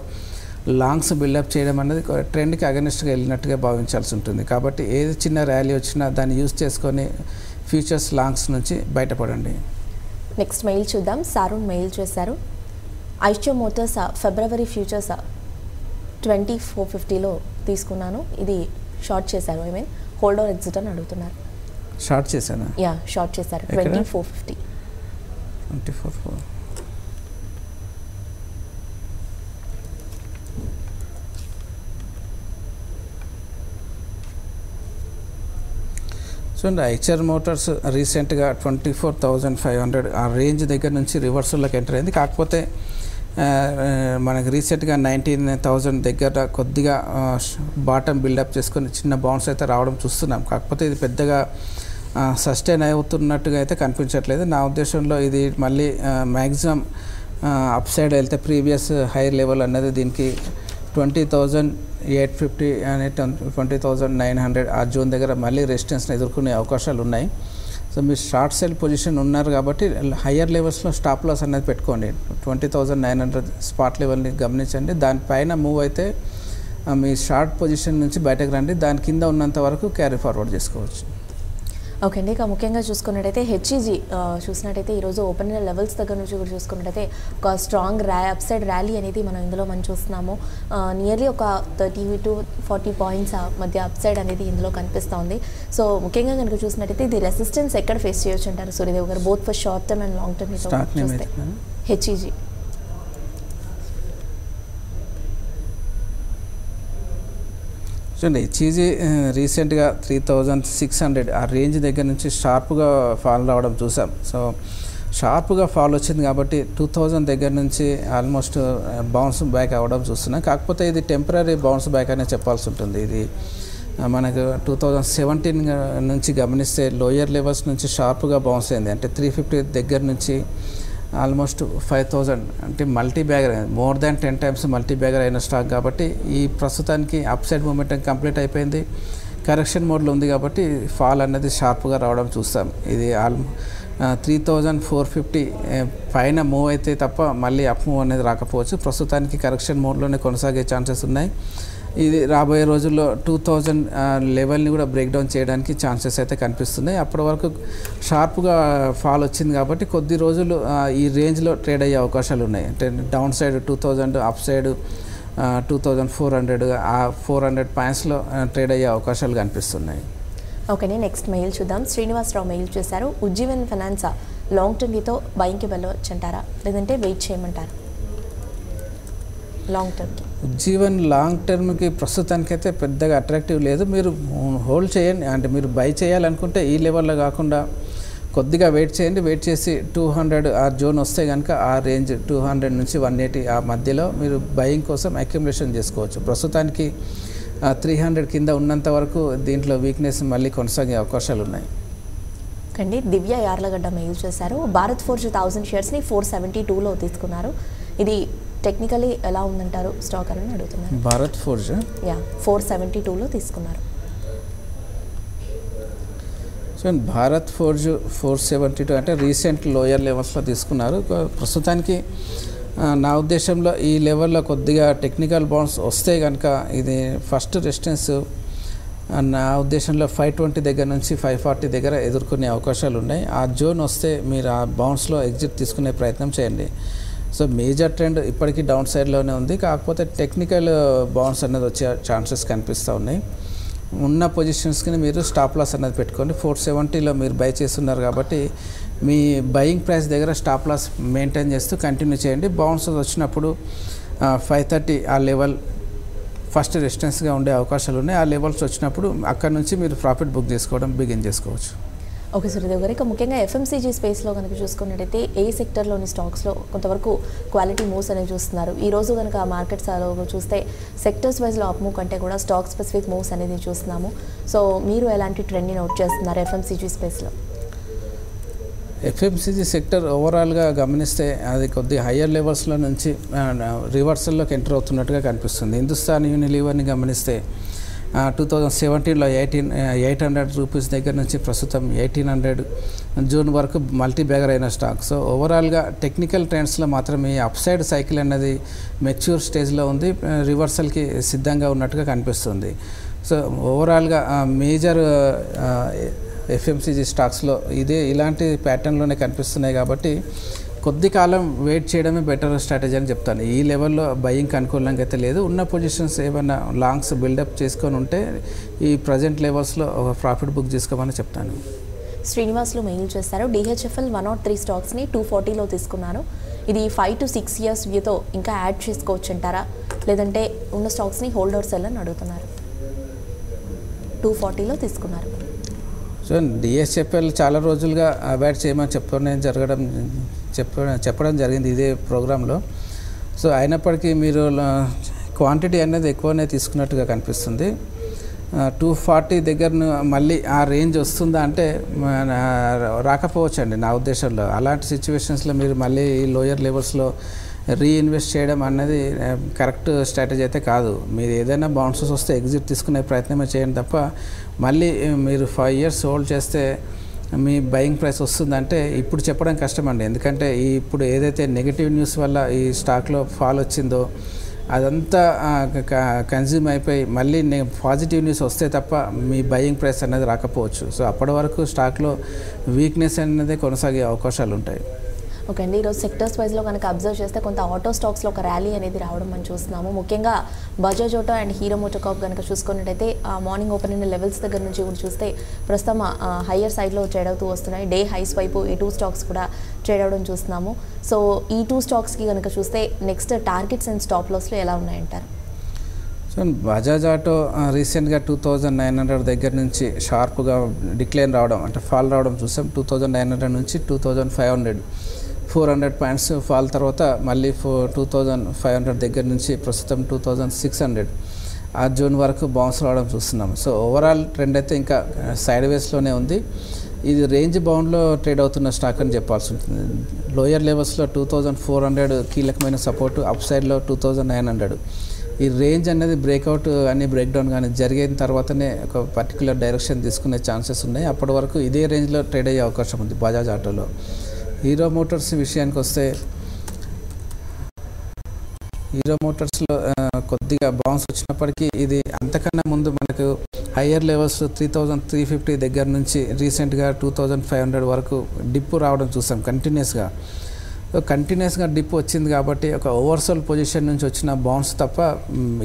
Speaker 2: లాంగ్స్ బిల్డప్ చేయడం అనేది ట్రెండ్కి అగెనిస్ట్గా వెళ్ళినట్టుగా భావించాల్సి ఉంటుంది. కాబట్టి ఏది చిన్న ర్యాలీ వచ్చినా దాన్ని యూజ్ చేసుకొని ఫ్యూచర్స్ లాంగ్స్ నుంచి బయటపడండి.
Speaker 1: నెక్స్ట్ మెయిల్ చూద్దాం. సారుణ్ మెయిల్ చేశారు. ఐషో మోటార్స్ ఫిబ్రవరి ఫ్యూచర్స్ 2450లో తీసుకున్నాను, ఇది షార్ట్ చేశారు, I mean hold or exit అని అడుగుతున్నారు.
Speaker 2: షార్ట్ చేశాను,
Speaker 1: యా షార్ట్ చేశారు 2450.
Speaker 2: 24. చూడండి, ఐచర్ మోటార్స్ రీసెంట్గా 24,500 ఆ రేంజ్ దగ్గర నుంచి రివర్సల్లోకి ఎంటర్ అయింది. కాకపోతే మనకి రీసెంట్గా 19,000 దగ్గర కొద్దిగా బాటమ్ బిల్డప్ చేసుకొని చిన్న బౌన్స్ అయితే రావడం చూస్తున్నాం. కాకపోతే ఇది పెద్దగా సస్టైన్ అవుతున్నట్టుగా అయితే కనిపించట్లేదు. నా ఉద్దేశంలో ఇది మళ్ళీ మ్యాక్సిమం అప్ సైడ్ వెళ్తే ప్రీవియస్ హై లెవెల్ అన్నది దీనికి 20,850 అనే 20,900 ఆ జోన్ దగ్గర మళ్ళీ రెసిస్టెన్స్ని ఎదుర్కొనే అవకాశాలు ఉన్నాయి. సో మీరు షార్ట్ సెల్ పొజిషన్ ఉన్నారు కాబట్టి హయ్యర్ లెవెల్స్లో స్టాప్ లాస్ అనేది పెట్టుకోండి. 20,900 స్పాట్ లెవెల్ని గమనించండి. దానిపైన మూవ్ అయితే మీ షార్ట్ పొజిషన్ నుంచి బయటకు రండి. దాని కింద ఉన్నంత వరకు క్యారీ ఫార్వర్డ్ చేసుకోవచ్చు.
Speaker 1: ఓకే అండి, ఇక ముఖ్యంగా చూసుకున్నట్టయితే హెచ్ఈజీ చూసినట్టయితే ఈరోజు ఓపెన్ లెవెల్స్ దగ్గర నుంచి కూడా చూసుకున్నట్టయితే ఒక స్ట్రాంగ్ అప్ సైడ్ ర్యాలీ అనేది మనం చూస్తున్నాము. నియర్లీ ఒక 30 to 40 పాయింట్స్ మధ్య అప్ సైడ్ అనేది ఇందులో కనిపిస్తోంది. సో ముఖ్యంగా కనుక చూసినట్టయితే ఇది రెసిస్టెన్స్ ఎక్కడ ఫేస్ చేయొచ్చు అంటారు సూర్యదేవ్ గారు, both for short term and long term చూస్తే? హెచ్ఈజీ
Speaker 2: చూడండి, హెచ్ఈజీ రీసెంట్గా 3,600 ఆ రేంజ్ దగ్గర నుంచి షార్ప్గా ఫాల్ రావడం చూసాం. సో షార్ప్గా ఫాల్ వచ్చింది కాబట్టి 2,000 దగ్గర నుంచి ఆల్మోస్ట్ బౌన్స్ బ్యాక్ అవ్వడం చూస్తున్నాం. కాకపోతే ఇది టెంపరీ బౌన్స్ బ్యాక్ అనే చెప్పాల్సి ఉంటుంది. ఇది మనకు 2017 నుంచి గమనిస్తే లోయర్ లెవెల్స్ నుంచి షార్ప్గా బౌన్స్ అయింది. అంటే 350 దగ్గర నుంచి ఆల్మోస్ట్ 5,000 అంటే multi bagger more than 10 times multi bagger అయిన స్టాక్ కాబట్టి ఈ ప్రస్తుతానికి అప్ సైడ్ మూమెంటం కంప్లీట్ అయిపోయింది. కరెక్షన్ మోడ్లో ఉంది కాబట్టి ఫాల్ అనేది షార్ప్గా రావడం చూస్తాం. ఇది 3,450 పైన మూవ్ అయితే తప్ప మళ్ళీ అప్ మూవ్ అనేది రాకపోవచ్చు. ప్రస్తుతానికి కరెక్షన్ మోడ్లోనే కొనసాగే ఛాన్సెస్ ఉన్నాయి. ఇది రాబోయే రోజుల్లో 2,000 లెవెల్ని కూడా బ్రేక్ డౌన్ చేయడానికి ఛాన్సెస్ అయితే కనిపిస్తున్నాయి. అప్పటి వరకు షార్ప్గా ఫాల్ వచ్చింది కాబట్టి కొద్ది రోజులు ఈ రేంజ్లో ట్రేడ్ అయ్యే అవకాశాలు ఉన్నాయి. అంటే డౌన్ సైడ్ 2,000, అప్ సైడ్ 2,400 ఆ 400 పాయింట్స్లో ట్రేడ్ అయ్యే అవకాశాలు కనిపిస్తున్నాయి.
Speaker 1: ఓకే, నెక్స్ట్ మెయిల్ చూద్దాం. శ్రీనివాసరావు మెయిల్ చేశారు. ఉజ్జీవన్ ఫైనాన్స్ లాంగ్ టర్మ్తో బయింగ్కి వెళ్ళవచ్చు అంటారా, లేదంటే వెయిట్ చేయమంటారా? లాంగ్ టర్మ్కి
Speaker 2: ఉజ్జీవన్ లాంగ్ టర్మ్కి ప్రస్తుతానికైతే పెద్దగా అట్రాక్టివ్ లేదు. మీరు హోల్డ్ చేయండి. అంటే మీరు బై చేయాలనుకుంటే ఈ లెవెల్లో కాకుండా కొద్దిగా వెయిట్ చేయండి. వెయిట్ చేసి 200 ఆ జోన్ వస్తే కనుక ఆ రేంజ్ 200 నుంచి 180 ఆ మధ్యలో మీరు బయింగ్ కోసం అక్యుములేషన్ చేసుకోవచ్చు. ప్రస్తుతానికి 300 కింద ఉన్నంత వరకు దీంట్లో వీక్నెస్ మళ్ళీ కొనసాగే అవకాశాలు ఉన్నాయి.
Speaker 1: కండి దివ్య యార్లగడ్డ మెయిల్ చేశారు. భారత్ ఫోర్జ్ 1000 షేర్స్ని 472లో తీసుకున్నారు. ఇది టెక్నికలీ ఎలా ఉందంటారు స్టాక్ అని అడుగుతున్నారు.
Speaker 2: భారత్ ఫోర్జ్
Speaker 1: 472లో తీసుకున్నారు.
Speaker 2: సో భారత్ ఫోర్జ్ 472 అంటే రీసెంట్ లోయర్ లెవెల్స్లో తీసుకున్నారు. ప్రస్తుతానికి నా ఉద్దేశంలో ఈ లెవెల్లో కొద్దిగా టెక్నికల్ బౌన్స్ వస్తే కనుక ఇది ఫస్ట్ రెసిస్టెన్స్ నా ఉద్దేశంలో 520 దగ్గర నుంచి 540 దగ్గర ఎదుర్కొనే అవకాశాలు ఉన్నాయి. ఆ జోన్ వస్తే మీరు ఆ బౌన్స్లో ఎగ్జిట్ తీసుకునే ప్రయత్నం చేయండి. సో మేజర్ ట్రెండ్ ఇప్పటికీ డౌన్ సైడ్లోనే ఉంది. కాకపోతే టెక్నికల్ బౌన్స్ అనేది వచ్చే ఛాన్సెస్ కనిపిస్తూ ఉన్నాయి. ఉన్న పొజిషన్స్కి మీరు స్టాప్ లాస్ అనేది పెట్టుకోండి. 470లో మీరు బై చేస్తున్నారు కాబట్టి మీ బయింగ్ ప్రైస్ దగ్గర స్టాప్ లాస్ మెయింటైన్ చేస్తూ కంటిన్యూ చేయండి. బౌన్స్ వచ్చినప్పుడు 530 ఆ లెవెల్ ఫస్ట్ రెసిస్టెన్స్గా ఉండే అవకాశాలు ఉన్నాయి. ఆ లెవెల్స్ వచ్చినప్పుడు అక్కడ నుంచి మీరు ప్రాఫిట్ బుక్ చేసుకోవడం బిగిన్ చేసుకోవచ్చు.
Speaker 1: ఓకే సూర్యదేవ్ గారు, ఇక ముఖ్యంగా ఎఫ్ఎంసీజీ స్పేస్లో కనుక చూసుకున్నట్టయితే ఏ సెక్టర్లోని స్టాక్స్లో కొంతవరకు క్వాలిటీ మూవ్స్ అనేవి చూస్తున్నారు. ఈ రోజు కనుక మార్కెట్స్లో చూస్తే సెక్టర్స్ వైజ్లో అప్ మూవ్ కంటే కూడా స్టాక్ స్పెసిఫిక్ మూవ్స్ అనేది చూస్తున్నాము. సో మీరు ఎలాంటి ట్రెండ్ని నోట్ చేస్తున్నారు ఎఫ్ఎంసీజీ స్పేస్లో?
Speaker 2: ఎఫ్ఎంసీజీ సెక్టర్ ఓవరాల్గా గమనిస్తే అది కొద్దిగా హయ్యర్ లెవెల్స్లో నుంచి రివర్సల్లోకి ఎంటర్ అవుతున్నట్టుగా కనిపిస్తుంది. హిందుస్థాన్ యూనిలీవర్ని గమనిస్తే 2017లో 800 రూపీస్ దగ్గర నుంచి ప్రస్తుతం 1800 జూన్ వరకు మల్టీ బ్యాగర్ అయిన స్టాక్. సో ఓవరాల్గా టెక్నికల్ ట్రెండ్స్లో మాత్రం ఈ అప్సైడ్ సైకిల్ అనేది మెచ్యూర్ స్టేజ్లో ఉంది, రివర్సల్కి సిద్ధంగా ఉన్నట్టుగా కనిపిస్తుంది. సో ఓవరాల్గా మేజర్ ఎఫ్ఎంసీజీ స్టాక్స్లో ఇలాంటి ప్యాటర్న్లోనే కనిపిస్తున్నాయి కాబట్టి కొద్ది కాలం వెయిట్ చేయడమే బెటర్ స్ట్రాటజీ అని చెప్తాను. ఈ లెవెల్లో బయింగ్కి అనుకూలంగా అయితే లేదు. ఉన్న పొజిషన్స్ ఏమైనా లాంగ్స్ బిల్డప్ చేసుకొని ఉంటే ఈ ప్రజెంట్ లెవెల్స్లో ఒక ప్రాఫిట్ బుక్ చేసుకోమని చెప్తాను.
Speaker 1: శ్రీనివాసులు మెయిల్ చేస్తారు, డిహెచ్ఎఫ్ఎల్ 103 స్టాక్స్ని 240లో తీసుకున్నాను. ఇది 5 to 6 years వ్యూతో ఇంకా యాడ్ చేసుకోవచ్చు అంటారా, లేదంటే ఉన్న స్టాక్స్ని హోల్డర్ సెల్ అని అడుగుతున్నారు. 240లో తీసుకున్నారు.
Speaker 2: సో డిహెచ్ఎఫ్ఎల్ చాలా రోజులుగా అవాయిడ్ చేయమని చెప్పడం జరిగింది ఇదే ప్రోగ్రాంలో. సో అయినప్పటికీ మీరు క్వాంటిటీ అనేది ఎక్కువనే తీసుకున్నట్టుగా కనిపిస్తుంది. 240 దగ్గర మళ్ళీ ఆ రేంజ్ వస్తుందా అంటే రాకపోవచ్చు అండి నా ఉద్దేశంలో. అలాంటి సిచ్యువేషన్స్లో మీరు మళ్ళీ ఈ లోయర్ లెవెల్స్లో రీఇన్వెస్ట్ చేయడం అన్నది కరెక్ట్ స్ట్రాటజీ అయితే కాదు. మీరు ఏదైనా బౌన్సెస్ వస్తే ఎగ్జిట్ తీసుకునే ప్రయత్నమే చేయండి తప్ప మళ్ళీ మీరు 5 years హోల్డ్ చేస్తే మీ బయింగ్ ప్రైస్ వస్తుందంటే ఇప్పుడు చెప్పడం కష్టమండి. ఎందుకంటే ఇప్పుడు ఏదైతే నెగిటివ్ న్యూస్ వల్ల ఈ స్టాక్లో ఫాల్ వచ్చిందో అదంతా కన్జ్యూమ్ అయిపోయి మళ్ళీ పాజిటివ్ న్యూస్ వస్తే తప్ప మీ బయింగ్ ప్రైస్ అనేది రాకపోవచ్చు. సో అప్పటి వరకు స్టాక్లో వీక్నెస్ అనేది కొనసాగే అవకాశాలు ఉంటాయి.
Speaker 1: ఓకే అండి, ఈరోజు సెక్టర్స్ వైజ్లో కనుక అబ్జర్వ్ చేస్తే కొంత ఆటో స్టాక్స్లో ఒక ర్యాలీ అనేది రావడం మనం చూస్తున్నాము. ముఖ్యంగా Bajaj auto and Hero MotoCorp కనుక చూసుకున్నట్టయితే మార్నింగ్ ఓపెన్ అయిన లెవెల్స్ దగ్గర నుంచి కూడా చూస్తే ప్రస్తుతం హయ్యర్ సైడ్లో ట్రేడ్ అవుతూ వస్తున్నాయి. డే హైస్ వైపు ఈ 2 స్టాక్స్ కూడా ట్రేడ్ అవడం చూస్తున్నాము. సో ఈ 2 స్టాక్స్కి కనుక చూస్తే నెక్స్ట్ టార్గెట్స్ అండ్ స్టాప్ లాస్లో ఎలా ఉన్నాయంటారు?
Speaker 2: సో బజాజ్ ఆటో రీసెంట్గా 2900 దగ్గర నుంచి షార్ప్గా డిక్లైన్ రావడం అంటే ఫాల్ రావడం చూసాం. 2900 నుంచి 2500 400 పాయింట్స్ ఫాల్ తర్వాత మళ్ళీ 2500 దగ్గర నుంచి ప్రస్తుతం 2600 ఆ జూన్ వరకు బౌన్స్ రావడం చూస్తున్నాం. సో ఓవరాల్ ట్రెండ్ అయితే ఇంకా సైడ్ వేస్లోనే ఉంది. ఇది రేంజ్ బౌండ్లో ట్రేడ్ అవుతున్న స్టాక్ అని చెప్పాల్సి ఉంటుంది. లోయర్ లెవెల్స్లో 2400 కీలకమైన సపోర్టు, అప్ సైడ్లో 2900. ఈ రేంజ్ అనేది బ్రేక్అవుట్ అని బ్రేక్డౌన్ కానీ జరిగిన తర్వాతనే ఒక పర్టికులర్ డైరెక్షన్ తీసుకునే ఛాన్సెస్ ఉన్నాయి. అప్పటి వరకు ఇదే రేంజ్లో ట్రేడ్ అయ్యే అవకాశం ఉంది బజాజ్ ఆటోలో. హీరో మోటార్స్ విషయానికి వస్తే హీరో మోటార్స్లో కొద్దిగా బౌన్స్ వచ్చినప్పటికీ ఇది అంతకన్నా ముందు మనకు హయ్యర్ లెవెల్స్ 3350 దగ్గర నుంచి రీసెంట్గా 2500 వరకు డిప్ రావడం చూసాం కంటిన్యూస్గా డిప్ వచ్చింది కాబట్టి ఒక ఓవర్సోల్ పొజిషన్ నుంచి వచ్చిన బౌన్స్ తప్ప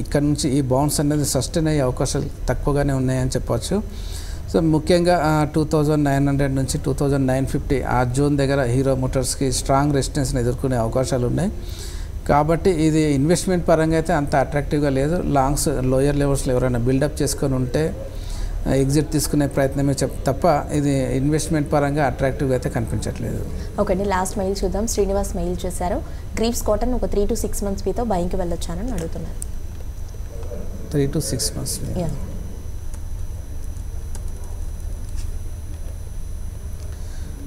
Speaker 2: ఇక్కడ నుంచి ఈ బౌన్స్ అనేది సస్టైన్ అయ్యే అవకాశాలు తక్కువగానే ఉన్నాయని చెప్పవచ్చు. సో ముఖ్యంగా 2900 నుంచి 2950 ఆ జోన్ దగ్గర హీరో మోటార్స్కి స్ట్రాంగ్ రెసిస్టెన్స్ని ఎదుర్కొనే అవకాశాలు ఉన్నాయి. కాబట్టి ఇది ఇన్వెస్ట్మెంట్ పరంగా అయితే అంత అట్రాక్టివ్గా లేదు. లాంగ్స్ లోయర్ లెవెల్స్లో ఎవరైనా బిల్డప్ చేసుకొని ఉంటే ఎగ్జిట్ తీసుకునే ప్రయత్నమే తప్ప ఇది ఇన్వెస్ట్మెంట్ పరంగా అట్రాక్టివ్గా అయితే కనిపించట్లేదు.
Speaker 1: ఓకే అండి, లాస్ట్ మెయిల్ చూద్దాం. శ్రీనివాస్ మెయిల్ చేశారు, గ్రీవ్స్ కాటన్ ఒక 3 to 6 months మీతో బయింగ్కి వెళ్ళొచ్చానని అడుగుతున్నారు.
Speaker 2: 3 to 6 months.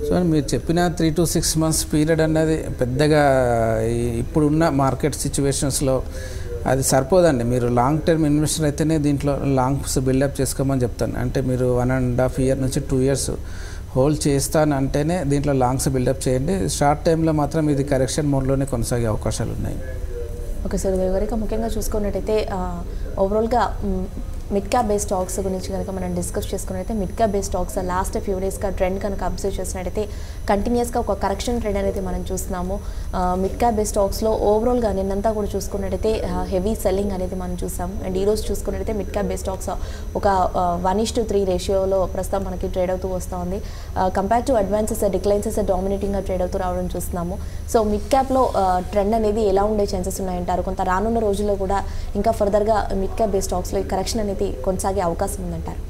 Speaker 2: సో మీరు చెప్పిన 3 to 6 months పీరియడ్ అన్నది పెద్దగా ఇప్పుడున్న మార్కెట్ సిచ్యువేషన్స్లో అది సరిపోదండి. మీరు లాంగ్ టర్మ్ ఇన్వెస్టర్ అయితేనే దీంట్లో లాంగ్స్ బిల్డప్ చేసుకోమని చెప్తాను. అంటే మీరు 1.5 year నుంచి 2 years హోల్డ్ చేస్తాను అంటేనే దీంట్లో లాంగ్స్ బిల్డప్ చేయండి. షార్ట్ టైంలో మాత్రం ఇది కరెక్షన్ మోడ్లోనే కొనసాగే అవకాశాలు ఉన్నాయి.
Speaker 1: ఓకే సార్, ఎవరిక ముఖ్యంగా చూసుకున్నట్టయితే ఓవరాల్గా మిడ్ క్యాప్ బేస్ స్టాక్స్ గురించి కనుక మనం డిస్కస్ చేసుకున్నట్టయితే mid cap base stocks last few డేస్గా ట్రెండ్ కనుక అబ్జర్వ్ చేసినట్టయితే కంటిన్యూస్గా ఒక కరెక్షన్ ట్రెండ్ అనేది మనం చూస్తున్నాము. మిడ్ క్యాప్ బేస్ స్టాక్స్లో ఓవరాల్గా నిన్నంతా కూడా చూసుకున్నట్టయితే హెవీ సెల్లింగ్ అనేది మనం చూసాము. అండ్ ఈరోజు చూసుకున్నట్టయితే మిడ్ క్యాప్ బేస్ స్టాక్స్ ఒక 1:3 రేషియోలో ప్రస్తుతం మనకి ట్రేడ్ అవుతూ వస్తుంది. కంపేర్ టు అడ్వాన్సెస్ డిక్లైన్సెస్ డామినేటింగ్గా ట్రేడ్ అవుతూ రావడం చూస్తున్నాము. సో మిడ్ క్యాప్లో ట్రెండ్ అనేది ఎలా ఉండే ఛాన్సెస్ ఉన్నాయంటారు? కొంత రానున్న రోజుల్లో కూడా ఇంకా ఫర్దర్గా మిడ్ క్యాప్ బేస్ స్టాక్స్లో ఈ కరెక్షన్ అనేది కొనసాగే అవకాశం ఉందంటారు?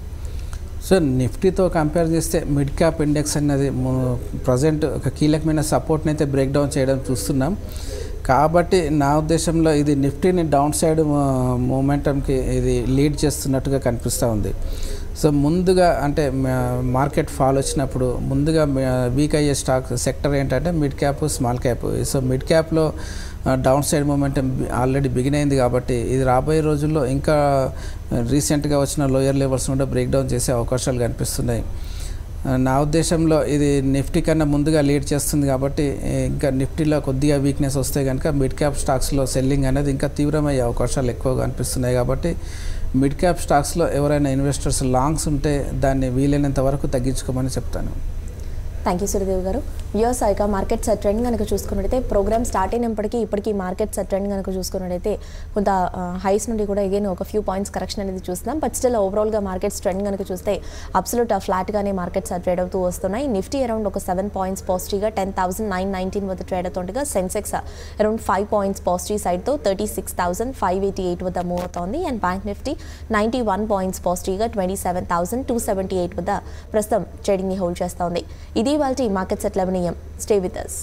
Speaker 2: సో నిఫ్టీతో కంపేర్ చేస్తే మిడ్ క్యాప్ ఇండెక్స్ అన్నది ప్రజెంట్ ఒక కీలకమైన సపోర్ట్ని అయితే బ్రేక్ డౌన్ చేయడం చూస్తున్నాం. కాబట్టి నా ఉద్దేశంలో ఇది నిఫ్టీని డౌన్ సైడ్ మూమెంటంకి ఇది లీడ్ చేస్తున్నట్టుగా కనిపిస్తూ ఉంది. సో ముందుగా అంటే మార్కెట్ ఫాల్ వచ్చినప్పుడు ముందుగా వీక్ అయ్యే స్టాక్ సెక్టర్ ఏంటంటే mid cap, small cap. So mid క్యాప్లో down side momentum already begin అయింది కాబట్టి ఇది రాబోయే రోజుల్లో ఇంకా రీసెంట్గా వచ్చిన లోయర్ లెవెల్స్ కూడా బ్రేక్ డౌన్ చేసే అవకాశాలు కనిపిస్తున్నాయి. నా ఉద్దేశంలో ఇది నిఫ్టీ కన్నా ముందుగా లీడ్ చేస్తుంది కాబట్టి ఇంకా నిఫ్టీలో కొద్దిగా వీక్నెస్ వస్తే కనుక మిడ్ క్యాప్ స్టాక్స్లో సెల్లింగ్ అనేది ఇంకా తీవ్రమయ్యే అవకాశాలు ఎక్కువగా అనిపిస్తున్నాయి. కాబట్టి మిడ్ క్యాప్ స్టాక్స్లో ఎవరైనా ఇన్వెస్టర్స్ లాంగ్స్ ఉంటే దాన్ని వీలైనంత వరకు తగ్గించుకోమని చెప్తాను.
Speaker 1: థ్యాంక్ యూ సూర్యదేవ్ గారు. వ్యూవర్స్ ఇక మార్కెట్స్ ట్రెండ్ కనుక చూసుకున్నట్టయితే ప్రోగ్రామ్ స్టార్ట్ అయినప్పటికీ ఇప్పటికీ మార్కెట్స్ ట్రెండ్ కనుక చూసుకున్నట్టయితే కొంత హైస్ నుండి కూడా అగైన్ ఒక ఫ్యూ పాయింట్స్ కరెక్షన్ అనేది చూస్తున్నాం. బట్ స్టిల్ ఓవరాల్గా మార్కెట్స్ ట్రెండ్ కనుక చూస్తే అబ్సల్యూట్ ఫ్లాట్గానే మార్కెట్స్ ట్రేడ్ అవుతూ వస్తున్నాయి. నిఫ్టీ అరౌండ్ ఒక 7 పాయింట్స్ పాజిటివ్గా 10,919 వద్ద ట్రేడ్ అవుతుండగా సెన్సెక్స్ అరౌండ్ 5 పాయింట్స్ పాజిటివ్ సైడ్తో 36,588 వద్ద మూవ్ అవుతోంది. అండ్ బ్యాంక్ నిఫ్టీ 91 పాయింట్స్ పాజిటివ్గా 27,278 వద్ద ప్రస్తుతం ట్రేడింగ్ని హోల్డ్ చేస్తోంది. ఇది వాళ్ళ markets at 11 AM. Stay with us.